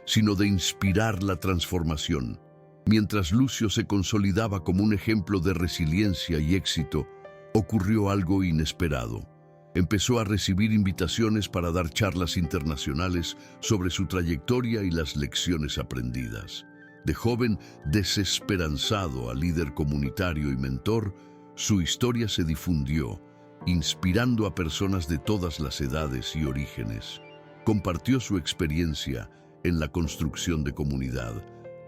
sino de inspirar la transformación. Mientras Lucio se consolidaba como un ejemplo de resiliencia y éxito, ocurrió algo inesperado. Empezó a recibir invitaciones para dar charlas internacionales sobre su trayectoria y las lecciones aprendidas. De joven desesperanzado a líder comunitario y mentor, su historia se difundió, inspirando a personas de todas las edades y orígenes. Compartió su experiencia en la construcción de comunidad,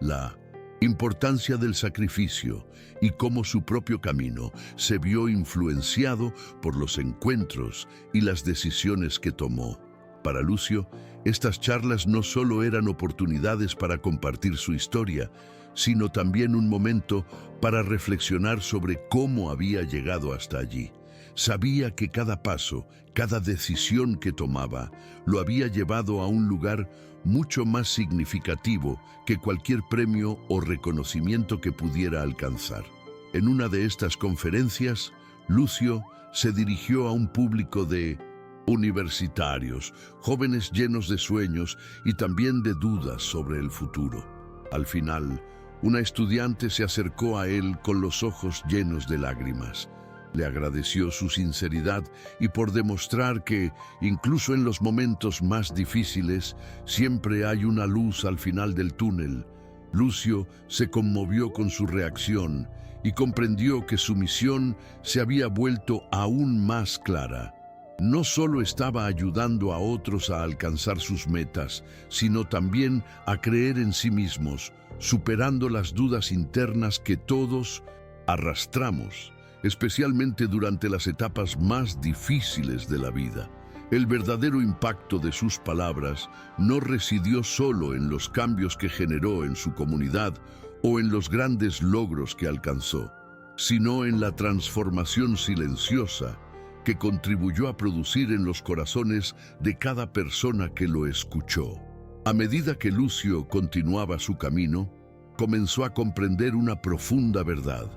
la importancia del sacrificio y cómo su propio camino se vio influenciado por los encuentros y las decisiones que tomó. Para Lucio, estas charlas no solo eran oportunidades para compartir su historia, sino también un momento para reflexionar sobre cómo había llegado hasta allí. Sabía que cada paso, cada decisión que tomaba, lo había llevado a un lugar mucho más significativo que cualquier premio o reconocimiento que pudiera alcanzar. En una de estas conferencias, Lucio se dirigió a un público de universitarios, jóvenes llenos de sueños y también de dudas sobre el futuro. Al final, una estudiante se acercó a él con los ojos llenos de lágrimas. Le agradeció su sinceridad y por demostrar que, incluso en los momentos más difíciles, siempre hay una luz al final del túnel. Lucio se conmovió con su reacción y comprendió que su misión se había vuelto aún más clara. No solo estaba ayudando a otros a alcanzar sus metas, sino también a creer en sí mismos, superando las dudas internas que todos arrastramos, especialmente durante las etapas más difíciles de la vida. El verdadero impacto de sus palabras no residió solo en los cambios que generó en su comunidad o en los grandes logros que alcanzó, sino en la transformación silenciosa que contribuyó a producir en los corazones de cada persona que lo escuchó. A medida que Lucio continuaba su camino, comenzó a comprender una profunda verdad.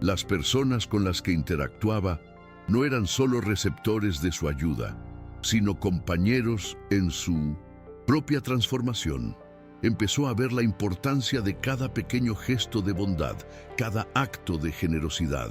Las personas con las que interactuaba no eran solo receptores de su ayuda, sino compañeros en su propia transformación. Empezó a ver la importancia de cada pequeño gesto de bondad, cada acto de generosidad,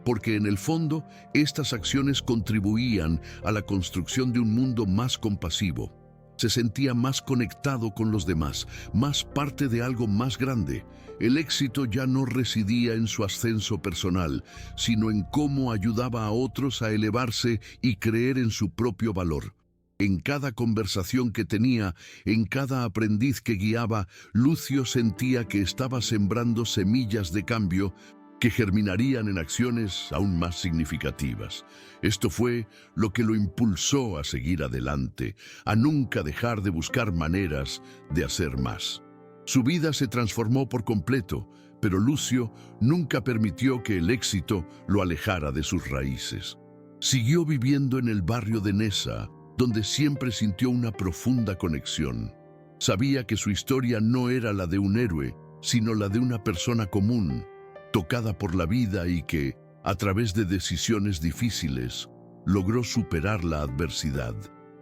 porque en el fondo estas acciones contribuían a la construcción de un mundo más compasivo. Se sentía más conectado con los demás, más parte de algo más grande. El éxito ya no residía en su ascenso personal, sino en cómo ayudaba a otros a elevarse y creer en su propio valor. En cada conversación que tenía, en cada aprendiz que guiaba, Lucio sentía que estaba sembrando semillas de cambio que germinarían en acciones aún más significativas. Esto fue lo que lo impulsó a seguir adelante, a nunca dejar de buscar maneras de hacer más. Su vida se transformó por completo, pero Lucio nunca permitió que el éxito lo alejara de sus raíces. Siguió viviendo en el barrio de Nesa, donde siempre sintió una profunda conexión. Sabía que su historia no era la de un héroe, sino la de una persona común, tocada por la vida y que, a través de decisiones difíciles, logró superar la adversidad.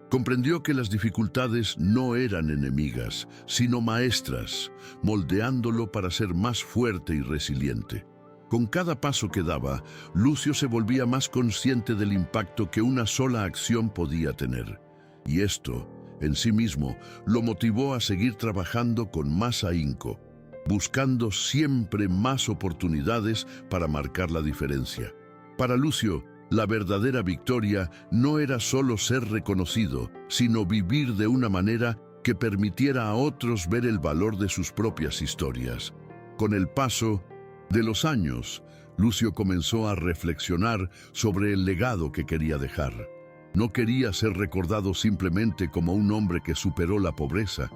Comprendió que las dificultades no eran enemigas, sino maestras, moldeándolo para ser más fuerte y resiliente. Con cada paso que daba, Lucio se volvía más consciente del impacto que una sola acción podía tener. Y esto, en sí mismo, lo motivó a seguir trabajando con más ahínco, buscando siempre más oportunidades para marcar la diferencia. Para Lucio, la verdadera victoria no era solo ser reconocido, sino vivir de una manera que permitiera a otros ver el valor de sus propias historias. Con el paso de los años, Lucio comenzó a reflexionar sobre el legado que quería dejar. No quería ser recordado simplemente como un hombre que superó la pobreza,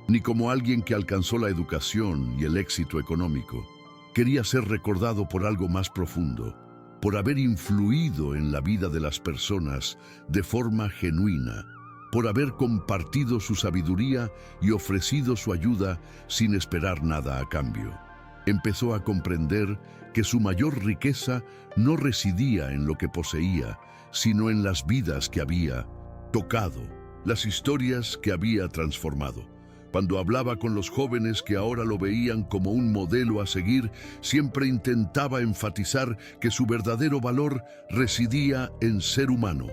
ni como alguien que alcanzó la educación y el éxito económico. Quería ser recordado por algo más profundo, por haber influido en la vida de las personas de forma genuina, por haber compartido su sabiduría y ofrecido su ayuda sin esperar nada a cambio. Empezó a comprender que su mayor riqueza no residía en lo que poseía, sino en las vidas que había tocado, las historias que había transformado. Cuando hablaba con los jóvenes que ahora lo veían como un modelo a seguir, siempre intentaba enfatizar que su verdadero valor residía en ser humano,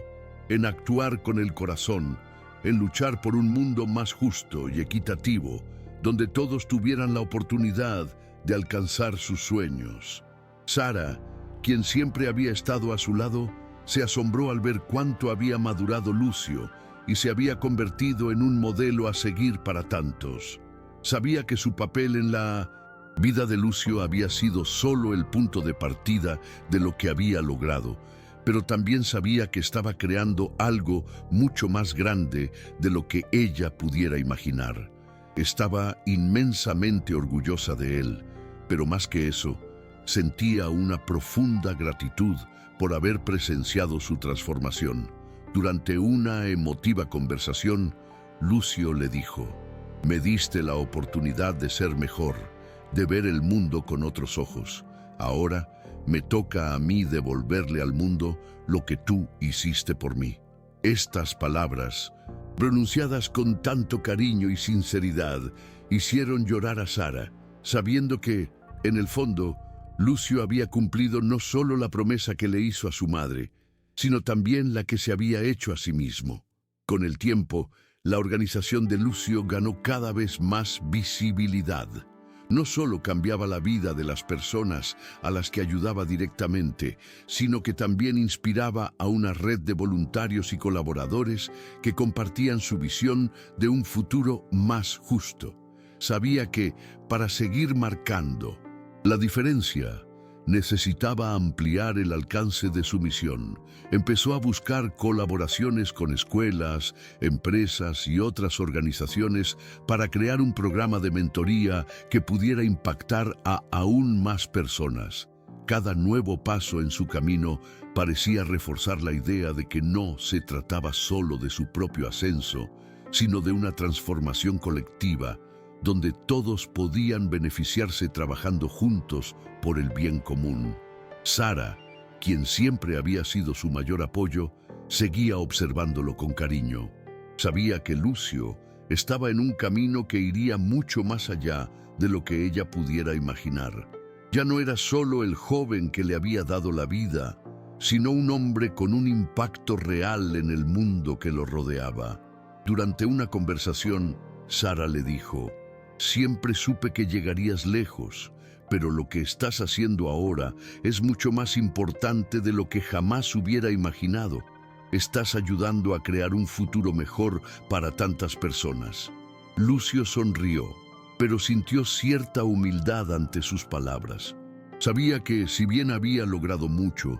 en actuar con el corazón, en luchar por un mundo más justo y equitativo, donde todos tuvieran la oportunidad de alcanzar sus sueños. Sara, quien siempre había estado a su lado, se asombró al ver cuánto había madurado Lucio y se había convertido en un modelo a seguir para tantos. Sabía que su papel en la vida de Lucio había sido solo el punto de partida de lo que había logrado, pero también sabía que estaba creando algo mucho más grande de lo que ella pudiera imaginar. Estaba inmensamente orgullosa de él, pero más que eso, sentía una profunda gratitud por haber presenciado su transformación. Durante una emotiva conversación, Lucio le dijo: «Me diste la oportunidad de ser mejor, de ver el mundo con otros ojos. Ahora me toca a mí devolverle al mundo lo que tú hiciste por mí». Estas palabras, pronunciadas con tanto cariño y sinceridad, hicieron llorar a Sara, sabiendo que, en el fondo, Lucio había cumplido no solo la promesa que le hizo a su madre, sino también la que se había hecho a sí mismo. Con el tiempo, la organización de Lucio ganó cada vez más visibilidad. No solo cambiaba la vida de las personas a las que ayudaba directamente, sino que también inspiraba a una red de voluntarios y colaboradores que compartían su visión de un futuro más justo. Sabía que, para seguir marcando la diferencia, necesitaba ampliar el alcance de su misión. Empezó a buscar colaboraciones con escuelas, empresas y otras organizaciones para crear un programa de mentoría que pudiera impactar a aún más personas. Cada nuevo paso en su camino parecía reforzar la idea de que no se trataba solo de su propio ascenso, sino de una transformación colectiva, donde todos podían beneficiarse trabajando juntos por el bien común. Sara, quien siempre había sido su mayor apoyo, seguía observándolo con cariño. Sabía que Lucio estaba en un camino que iría mucho más allá de lo que ella pudiera imaginar. Ya no era solo el joven que le había dado la vida, sino un hombre con un impacto real en el mundo que lo rodeaba. Durante una conversación, Sara le dijo: «Siempre supe que llegarías lejos, pero lo que estás haciendo ahora es mucho más importante de lo que jamás hubiera imaginado. Estás ayudando a crear un futuro mejor para tantas personas». Lucio sonrió, pero sintió cierta humildad ante sus palabras. Sabía que, si bien había logrado mucho,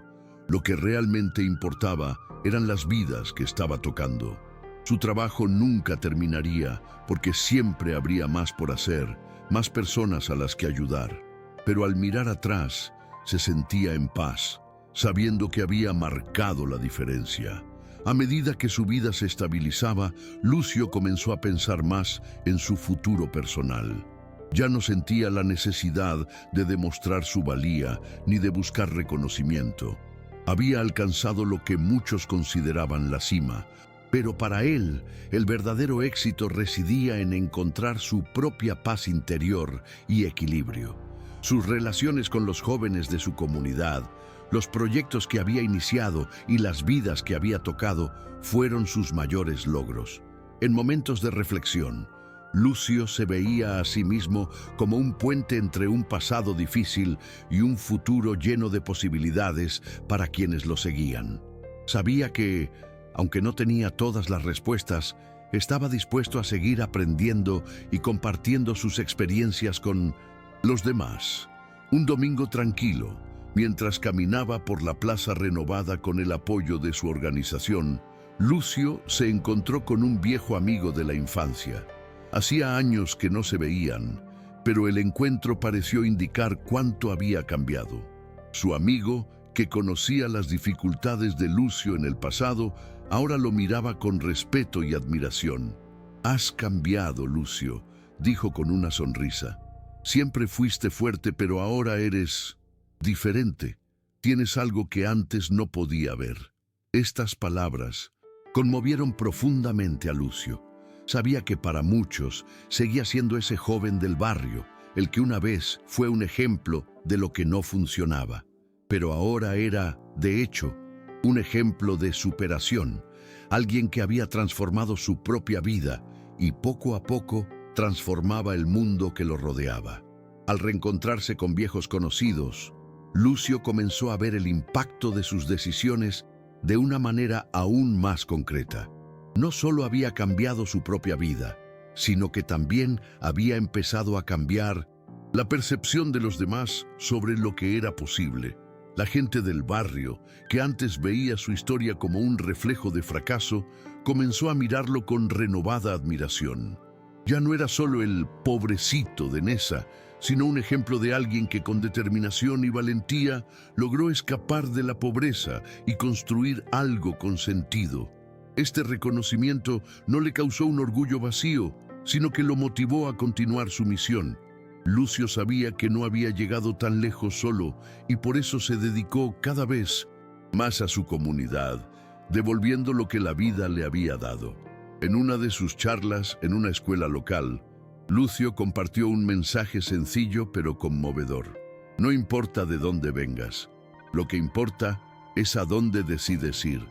lo que realmente importaba eran las vidas que estaba tocando. Su trabajo nunca terminaría, porque siempre habría más por hacer, más personas a las que ayudar. Pero al mirar atrás, se sentía en paz, sabiendo que había marcado la diferencia. A medida que su vida se estabilizaba, Lucio comenzó a pensar más en su futuro personal. Ya no sentía la necesidad de demostrar su valía ni de buscar reconocimiento. Había alcanzado lo que muchos consideraban la cima, pero para él, el verdadero éxito residía en encontrar su propia paz interior y equilibrio. Sus relaciones con los jóvenes de su comunidad, los proyectos que había iniciado y las vidas que había tocado fueron sus mayores logros. En momentos de reflexión, Lucio se veía a sí mismo como un puente entre un pasado difícil y un futuro lleno de posibilidades para quienes lo seguían. Sabía que, aunque no tenía todas las respuestas, estaba dispuesto a seguir aprendiendo y compartiendo sus experiencias con los demás. Un domingo tranquilo, mientras caminaba por la plaza renovada con el apoyo de su organización, Lucio se encontró con un viejo amigo de la infancia. Hacía años que no se veían, pero el encuentro pareció indicar cuánto había cambiado. Su amigo, que conocía las dificultades de Lucio en el pasado, ahora lo miraba con respeto y admiración. «Has cambiado, Lucio», dijo con una sonrisa. «Siempre fuiste fuerte, pero ahora eres diferente. Tienes algo que antes no podía ver». Estas palabras conmovieron profundamente a Lucio. Sabía que para muchos seguía siendo ese joven del barrio, el que una vez fue un ejemplo de lo que no funcionaba. Pero ahora era, de hecho, un ejemplo de superación, alguien que había transformado su propia vida y poco a poco transformaba el mundo que lo rodeaba. Al reencontrarse con viejos conocidos, Lucio comenzó a ver el impacto de sus decisiones de una manera aún más concreta. No solo había cambiado su propia vida, sino que también había empezado a cambiar la percepción de los demás sobre lo que era posible. La gente del barrio, que antes veía su historia como un reflejo de fracaso, comenzó a mirarlo con renovada admiración. Ya no era solo el pobrecito de Neza, sino un ejemplo de alguien que con determinación y valentía logró escapar de la pobreza y construir algo con sentido. Este reconocimiento no le causó un orgullo vacío, sino que lo motivó a continuar su misión. Lucio sabía que no había llegado tan lejos solo y por eso se dedicó cada vez más a su comunidad, devolviendo lo que la vida le había dado. En una de sus charlas en una escuela local, Lucio compartió un mensaje sencillo pero conmovedor. No importa de dónde vengas, lo que importa es a dónde decides ir.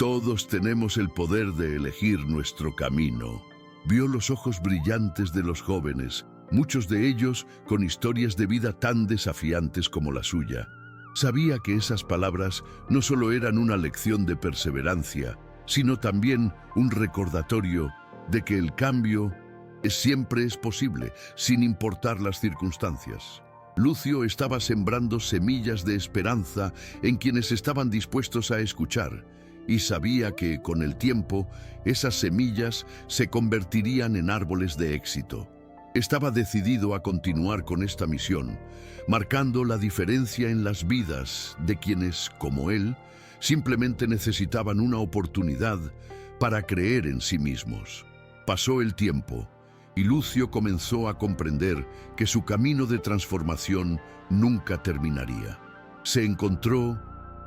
Todos tenemos el poder de elegir nuestro camino. Vio los ojos brillantes de los jóvenes, muchos de ellos con historias de vida tan desafiantes como la suya. Sabía que esas palabras no solo eran una lección de perseverancia, sino también un recordatorio de que el cambio siempre es posible, sin importar las circunstancias. Lucio estaba sembrando semillas de esperanza en quienes estaban dispuestos a escuchar, y sabía que, con el tiempo, esas semillas se convertirían en árboles de éxito. Estaba decidido a continuar con esta misión, marcando la diferencia en las vidas de quienes, como él, simplemente necesitaban una oportunidad para creer en sí mismos. Pasó el tiempo, y Lucio comenzó a comprender que su camino de transformación nunca terminaría. Se encontró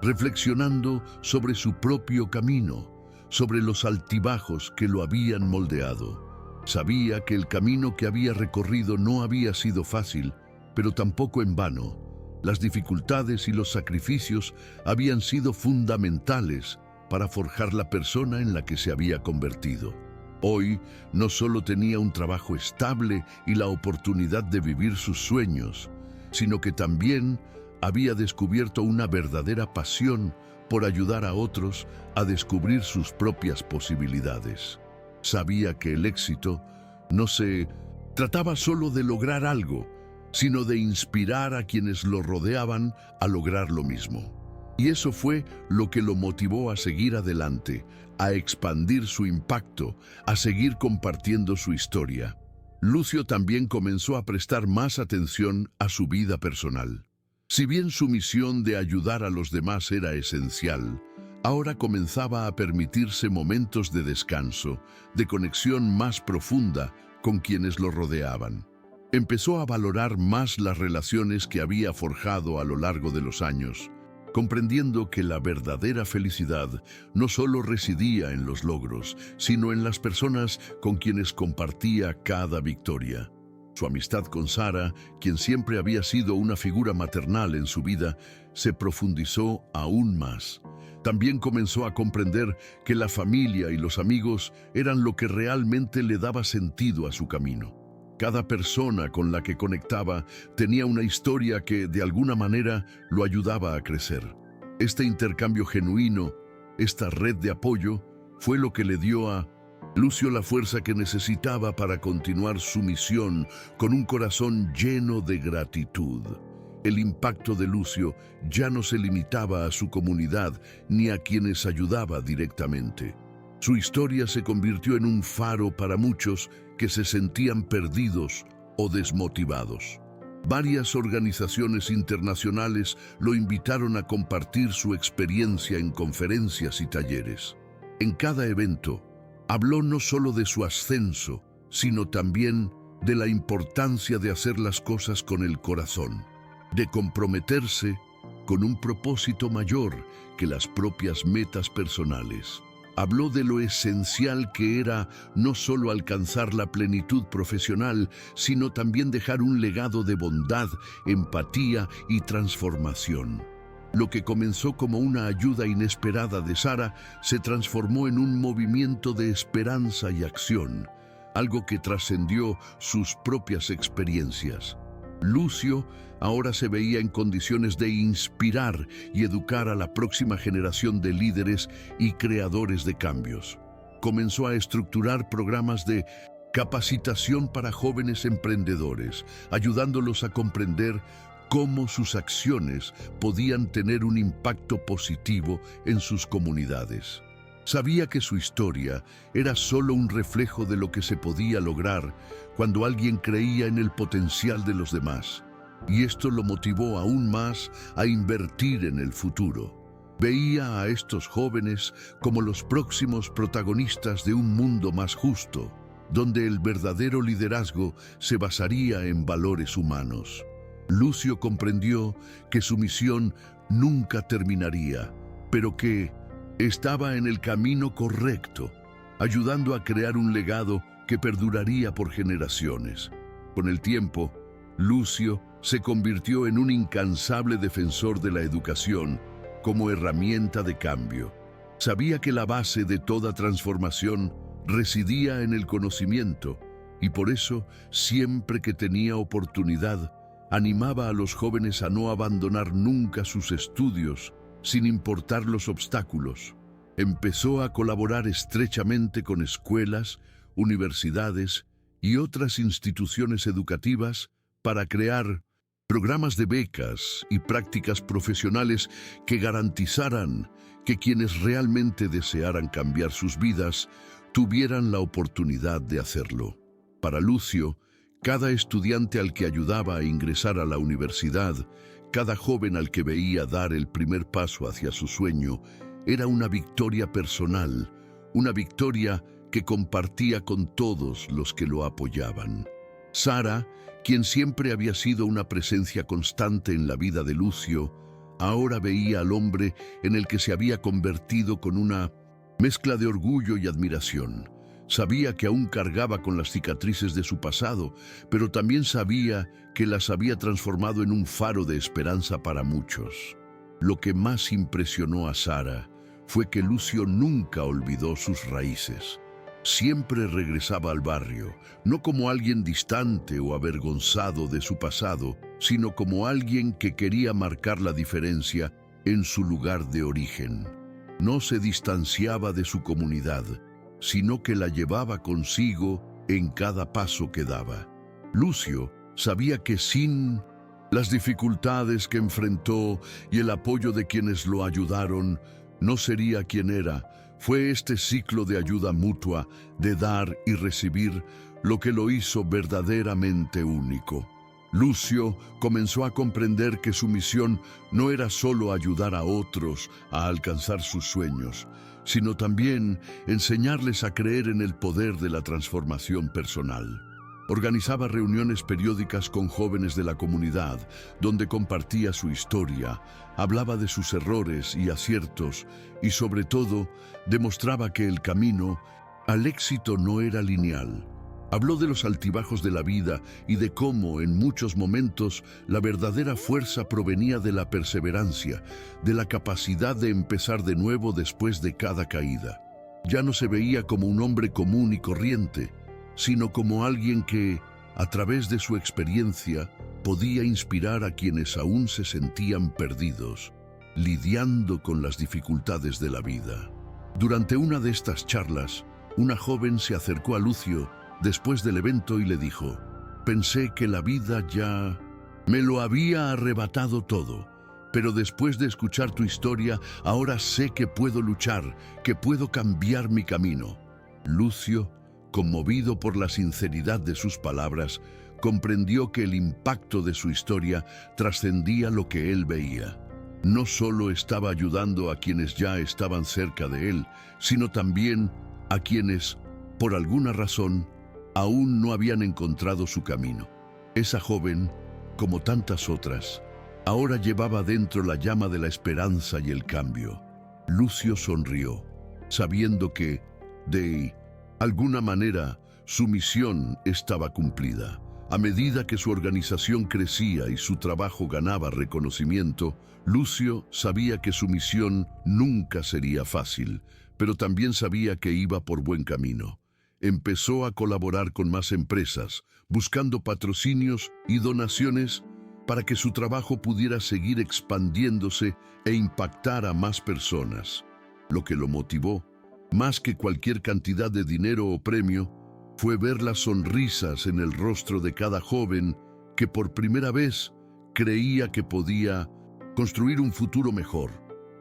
reflexionando sobre su propio camino, sobre los altibajos que lo habían moldeado. Sabía que el camino que había recorrido no había sido fácil, pero tampoco en vano. Las dificultades y los sacrificios habían sido fundamentales para forjar la persona en la que se había convertido. Hoy no solo tenía un trabajo estable y la oportunidad de vivir sus sueños, sino que también había descubierto una verdadera pasión por ayudar a otros a descubrir sus propias posibilidades. Sabía que el éxito no se trataba solo de lograr algo, sino de inspirar a quienes lo rodeaban a lograr lo mismo. Y eso fue lo que lo motivó a seguir adelante, a expandir su impacto, a seguir compartiendo su historia. Lucio también comenzó a prestar más atención a su vida personal. Si bien su misión de ayudar a los demás era esencial, ahora comenzaba a permitirse momentos de descanso, de conexión más profunda con quienes lo rodeaban. Empezó a valorar más las relaciones que había forjado a lo largo de los años, comprendiendo que la verdadera felicidad no solo residía en los logros, sino en las personas con quienes compartía cada victoria. Su amistad con Sara, quien siempre había sido una figura maternal en su vida, se profundizó aún más. También comenzó a comprender que la familia y los amigos eran lo que realmente le daba sentido a su camino. Cada persona con la que conectaba tenía una historia que, de alguna manera, lo ayudaba a crecer. Este intercambio genuino, esta red de apoyo, fue lo que le dio a Lucio la fuerza que necesitaba para continuar su misión con un corazón lleno de gratitud. El impacto de Lucio ya no se limitaba a su comunidad ni a quienes ayudaba directamente. Su historia se convirtió en un faro para muchos que se sentían perdidos o desmotivados. Varias organizaciones internacionales lo invitaron a compartir su experiencia en conferencias y talleres. En cada evento, habló no solo de su ascenso, sino también de la importancia de hacer las cosas con el corazón, de comprometerse con un propósito mayor que las propias metas personales. Habló de lo esencial que era no solo alcanzar la plenitud profesional, sino también dejar un legado de bondad, empatía y transformación. Lo que comenzó como una ayuda inesperada de Sara se transformó en un movimiento de esperanza y acción, algo que trascendió sus propias experiencias. Lucio ahora se veía en condiciones de inspirar y educar a la próxima generación de líderes y creadores de cambios. Comenzó a estructurar programas de capacitación para jóvenes emprendedores, ayudándolos a comprender cómo sus acciones podían tener un impacto positivo en sus comunidades. Sabía que su historia era solo un reflejo de lo que se podía lograr cuando alguien creía en el potencial de los demás, y esto lo motivó aún más a invertir en el futuro. Veía a estos jóvenes como los próximos protagonistas de un mundo más justo, donde el verdadero liderazgo se basaría en valores humanos. Lucio comprendió que su misión nunca terminaría, pero que Estaba en el camino correcto, ayudando a crear un legado que perduraría por generaciones. Con el tiempo, Lucio se convirtió en un incansable defensor de la educación como herramienta de cambio. Sabía que la base de toda transformación residía en el conocimiento y por eso, siempre que tenía oportunidad, animaba a los jóvenes a no abandonar nunca sus estudios, sin importar los obstáculos. Empezó a colaborar estrechamente con escuelas, universidades y otras instituciones educativas para crear programas de becas y prácticas profesionales que garantizaran que quienes realmente desearan cambiar sus vidas tuvieran la oportunidad de hacerlo. Para Lucio, cada estudiante al que ayudaba a ingresar a la universidad, cada joven al que veía dar el primer paso hacia su sueño, era una victoria personal, una victoria que compartía con todos los que lo apoyaban. Sara, quien siempre había sido una presencia constante en la vida de Lucio, ahora veía al hombre en el que se había convertido con una mezcla de orgullo y admiración. Sabía que aún cargaba con las cicatrices de su pasado, pero también sabía que las había transformado en un faro de esperanza para muchos. Lo que más impresionó a Sara fue que Lucio nunca olvidó sus raíces. Siempre regresaba al barrio, no como alguien distante o avergonzado de su pasado, sino como alguien que quería marcar la diferencia en su lugar de origen. No se distanciaba de su comunidad, sino que la llevaba consigo en cada paso que daba. Lucio sabía que sin las dificultades que enfrentó y el apoyo de quienes lo ayudaron, no sería quien era. Fue este ciclo de ayuda mutua, de dar y recibir, lo que lo hizo verdaderamente único. Lucio comenzó a comprender que su misión no era solo ayudar a otros a alcanzar sus sueños, sino también enseñarles a creer en el poder de la transformación personal. Organizaba reuniones periódicas con jóvenes de la comunidad, donde compartía su historia, hablaba de sus errores y aciertos, y sobre todo, demostraba que el camino al éxito no era lineal. Habló de los altibajos de la vida y de cómo, en muchos momentos, la verdadera fuerza provenía de la perseverancia, de la capacidad de empezar de nuevo después de cada caída. Ya no se veía como un hombre común y corriente, sino como alguien que, a través de su experiencia, podía inspirar a quienes aún se sentían perdidos, lidiando con las dificultades de la vida. Durante una de estas charlas, una joven se acercó a Lucio después del evento y le dijo: «Pensé que la vida ya me lo había arrebatado todo, pero después de escuchar tu historia, ahora sé que puedo luchar, que puedo cambiar mi camino». Lucio, conmovido por la sinceridad de sus palabras, comprendió que el impacto de su historia trascendía lo que él veía. No solo estaba ayudando a quienes ya estaban cerca de él, sino también a quienes, por alguna razón, aún no habían encontrado su camino. Esa joven, como tantas otras, ahora llevaba dentro la llama de la esperanza y el cambio. Lucio sonrió, sabiendo que, de alguna manera, su misión estaba cumplida. A medida que su organización crecía y su trabajo ganaba reconocimiento, Lucio sabía que su misión nunca sería fácil, pero también sabía que iba por buen camino. Empezó a colaborar con más empresas, buscando patrocinios y donaciones para que su trabajo pudiera seguir expandiéndose e impactar a más personas. Lo que lo motivó, más que cualquier cantidad de dinero o premio, fue ver las sonrisas en el rostro de cada joven que por primera vez creía que podía construir un futuro mejor.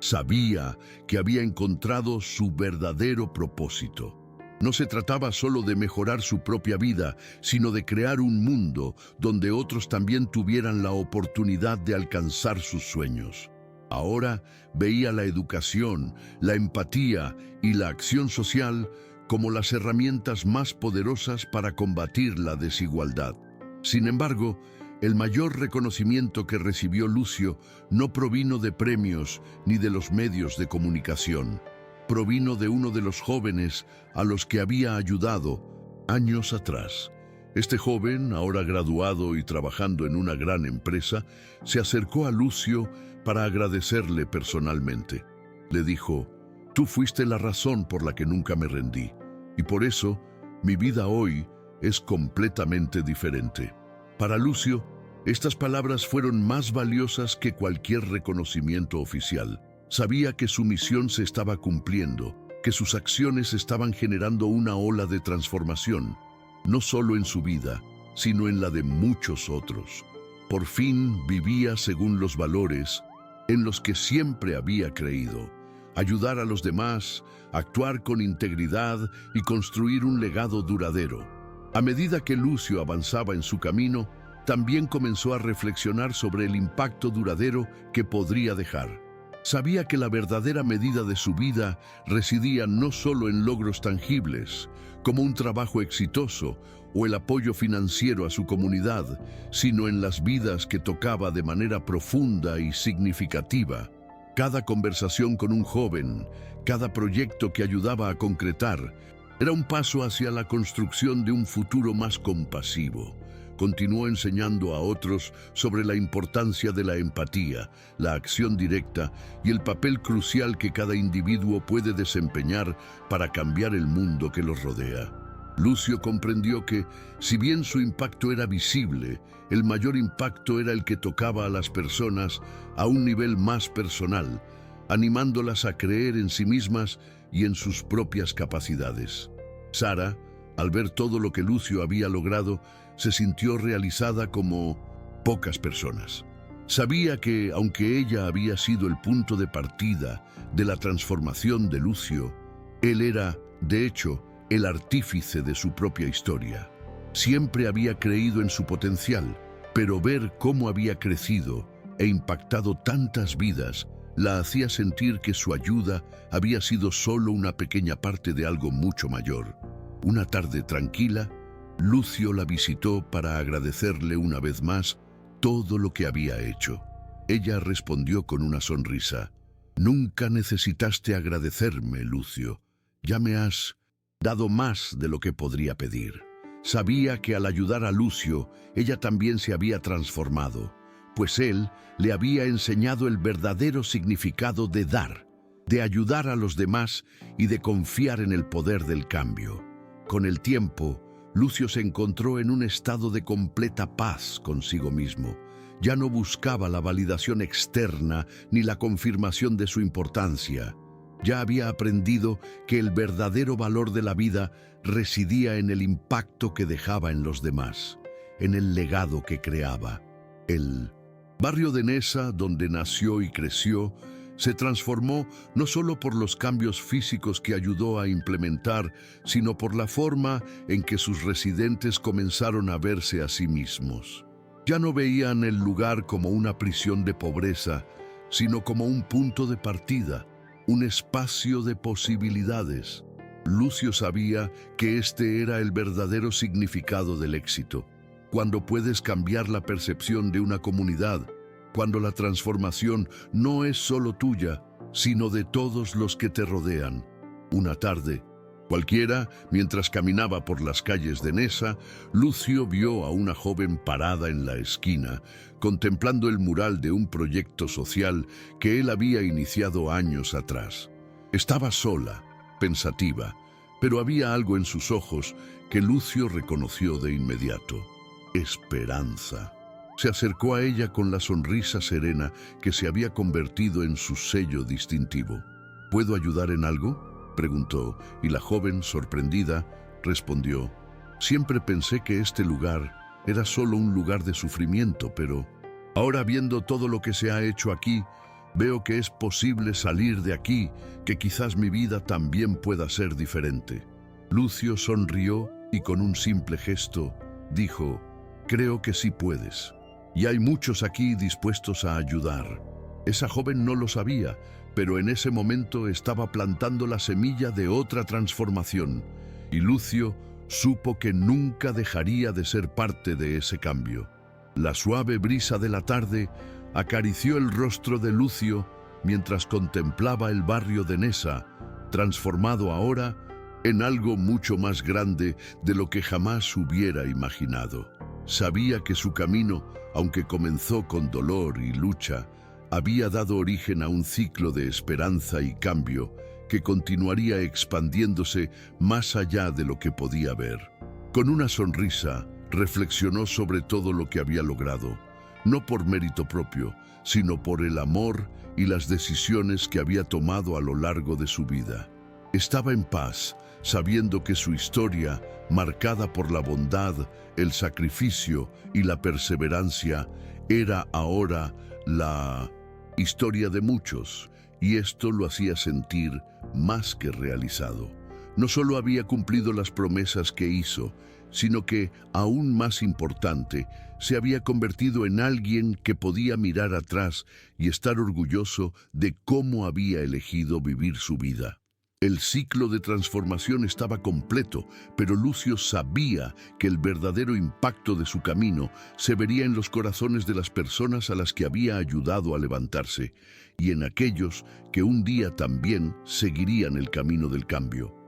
Sabía que había encontrado su verdadero propósito. No se trataba solo de mejorar su propia vida, sino de crear un mundo donde otros también tuvieran la oportunidad de alcanzar sus sueños. Ahora veía la educación, la empatía y la acción social como las herramientas más poderosas para combatir la desigualdad. Sin embargo, el mayor reconocimiento que recibió Lucio no provino de premios ni de los medios de comunicación. provino de uno de los jóvenes a los que había ayudado años atrás. Este joven, ahora graduado y trabajando en una gran empresa, se acercó a Lucio para agradecerle personalmente. Le dijo: «Tú fuiste la razón por la que nunca me rendí, y por eso mi vida hoy es completamente diferente». Para Lucio, estas palabras fueron más valiosas que cualquier reconocimiento oficial. Sabía que su misión se estaba cumpliendo, que sus acciones estaban generando una ola de transformación, no solo en su vida, sino en la de muchos otros. Por fin vivía según los valores en los que siempre había creído: ayudar a los demás, actuar con integridad y construir un legado duradero. A medida que Lucio avanzaba en su camino, también comenzó a reflexionar sobre el impacto duradero que podría dejar. Sabía que la verdadera medida de su vida residía no solo en logros tangibles, como un trabajo exitoso o el apoyo financiero a su comunidad, sino en las vidas que tocaba de manera profunda y significativa. Cada conversación con un joven, cada proyecto que ayudaba a concretar, era un paso hacia la construcción de un futuro más compasivo. Continuó enseñando a otros sobre la importancia de la empatía, la acción directa y el papel crucial que cada individuo puede desempeñar para cambiar el mundo que los rodea. Lucio comprendió que, si bien su impacto era visible, el mayor impacto era el que tocaba a las personas a un nivel más personal, animándolas a creer en sí mismas y en sus propias capacidades. Sara, al ver todo lo que Lucio había logrado, se sintió realizada como pocas personas. Sabía que, aunque ella había sido el punto de partida de la transformación de Lucio, él era, de hecho, el artífice de su propia historia. Siempre había creído en su potencial, pero ver cómo había crecido e impactado tantas vidas la hacía sentir que su ayuda había sido solo una pequeña parte de algo mucho mayor. Una tarde tranquila, Lucio la visitó para agradecerle una vez más todo lo que había hecho. Ella respondió con una sonrisa: «Nunca necesitaste agradecerme, Lucio. Ya me has dado más de lo que podría pedir». Sabía que al ayudar a Lucio, ella también se había transformado, pues él le había enseñado el verdadero significado de dar, de ayudar a los demás y de confiar en el poder del cambio. Con el tiempo, Lucio se encontró en un estado de completa paz consigo mismo. Ya no buscaba la validación externa ni la confirmación de su importancia. Ya había aprendido que el verdadero valor de la vida residía en el impacto que dejaba en los demás, en el legado que creaba. El barrio de Nesa, donde nació y creció, se transformó no solo por los cambios físicos que ayudó a implementar, sino por la forma en que sus residentes comenzaron a verse a sí mismos. Ya no veían el lugar como una prisión de pobreza, sino como un punto de partida, un espacio de posibilidades. Lucio sabía que este era el verdadero significado del éxito. Cuando puedes cambiar la percepción de una comunidad, cuando la transformación no es solo tuya, sino de todos los que te rodean. Una tarde, cualquiera, mientras caminaba por las calles de Nesa, Lucio vio a una joven parada en la esquina, contemplando el mural de un proyecto social que él había iniciado años atrás. Estaba sola, pensativa, pero había algo en sus ojos que Lucio reconoció de inmediato: esperanza. Se acercó a ella con la sonrisa serena que se había convertido en su sello distintivo. «¿Puedo ayudar en algo?», preguntó, y la joven, sorprendida, respondió: «Siempre pensé que este lugar era solo un lugar de sufrimiento, pero ahora, viendo todo lo que se ha hecho aquí, veo que es posible salir de aquí, que quizás mi vida también pueda ser diferente». Lucio sonrió y con un simple gesto dijo: «Creo que sí puedes. Y hay muchos aquí dispuestos a ayudar». Esa joven no lo sabía, pero en ese momento estaba plantando la semilla de otra transformación, y Lucio supo que nunca dejaría de ser parte de ese cambio. La suave brisa de la tarde acarició el rostro de Lucio mientras contemplaba el barrio de Nesa, transformado ahora en algo mucho más grande de lo que jamás hubiera imaginado. Sabía que su camino, aunque comenzó con dolor y lucha, había dado origen a un ciclo de esperanza y cambio que continuaría expandiéndose más allá de lo que podía ver. Con una sonrisa, reflexionó sobre todo lo que había logrado, no por mérito propio, sino por el amor y las decisiones que había tomado a lo largo de su vida. Estaba en paz, sabiendo que su historia, marcada por la bondad, el sacrificio y la perseverancia, era ahora la historia de muchos, y esto lo hacía sentir más que realizado. No solo había cumplido las promesas que hizo, sino que, aún más importante, se había convertido en alguien que podía mirar atrás y estar orgulloso de cómo había elegido vivir su vida. El ciclo de transformación estaba completo, pero Lucio sabía que el verdadero impacto de su camino se vería en los corazones de las personas a las que había ayudado a levantarse y en aquellos que un día también seguirían el camino del cambio.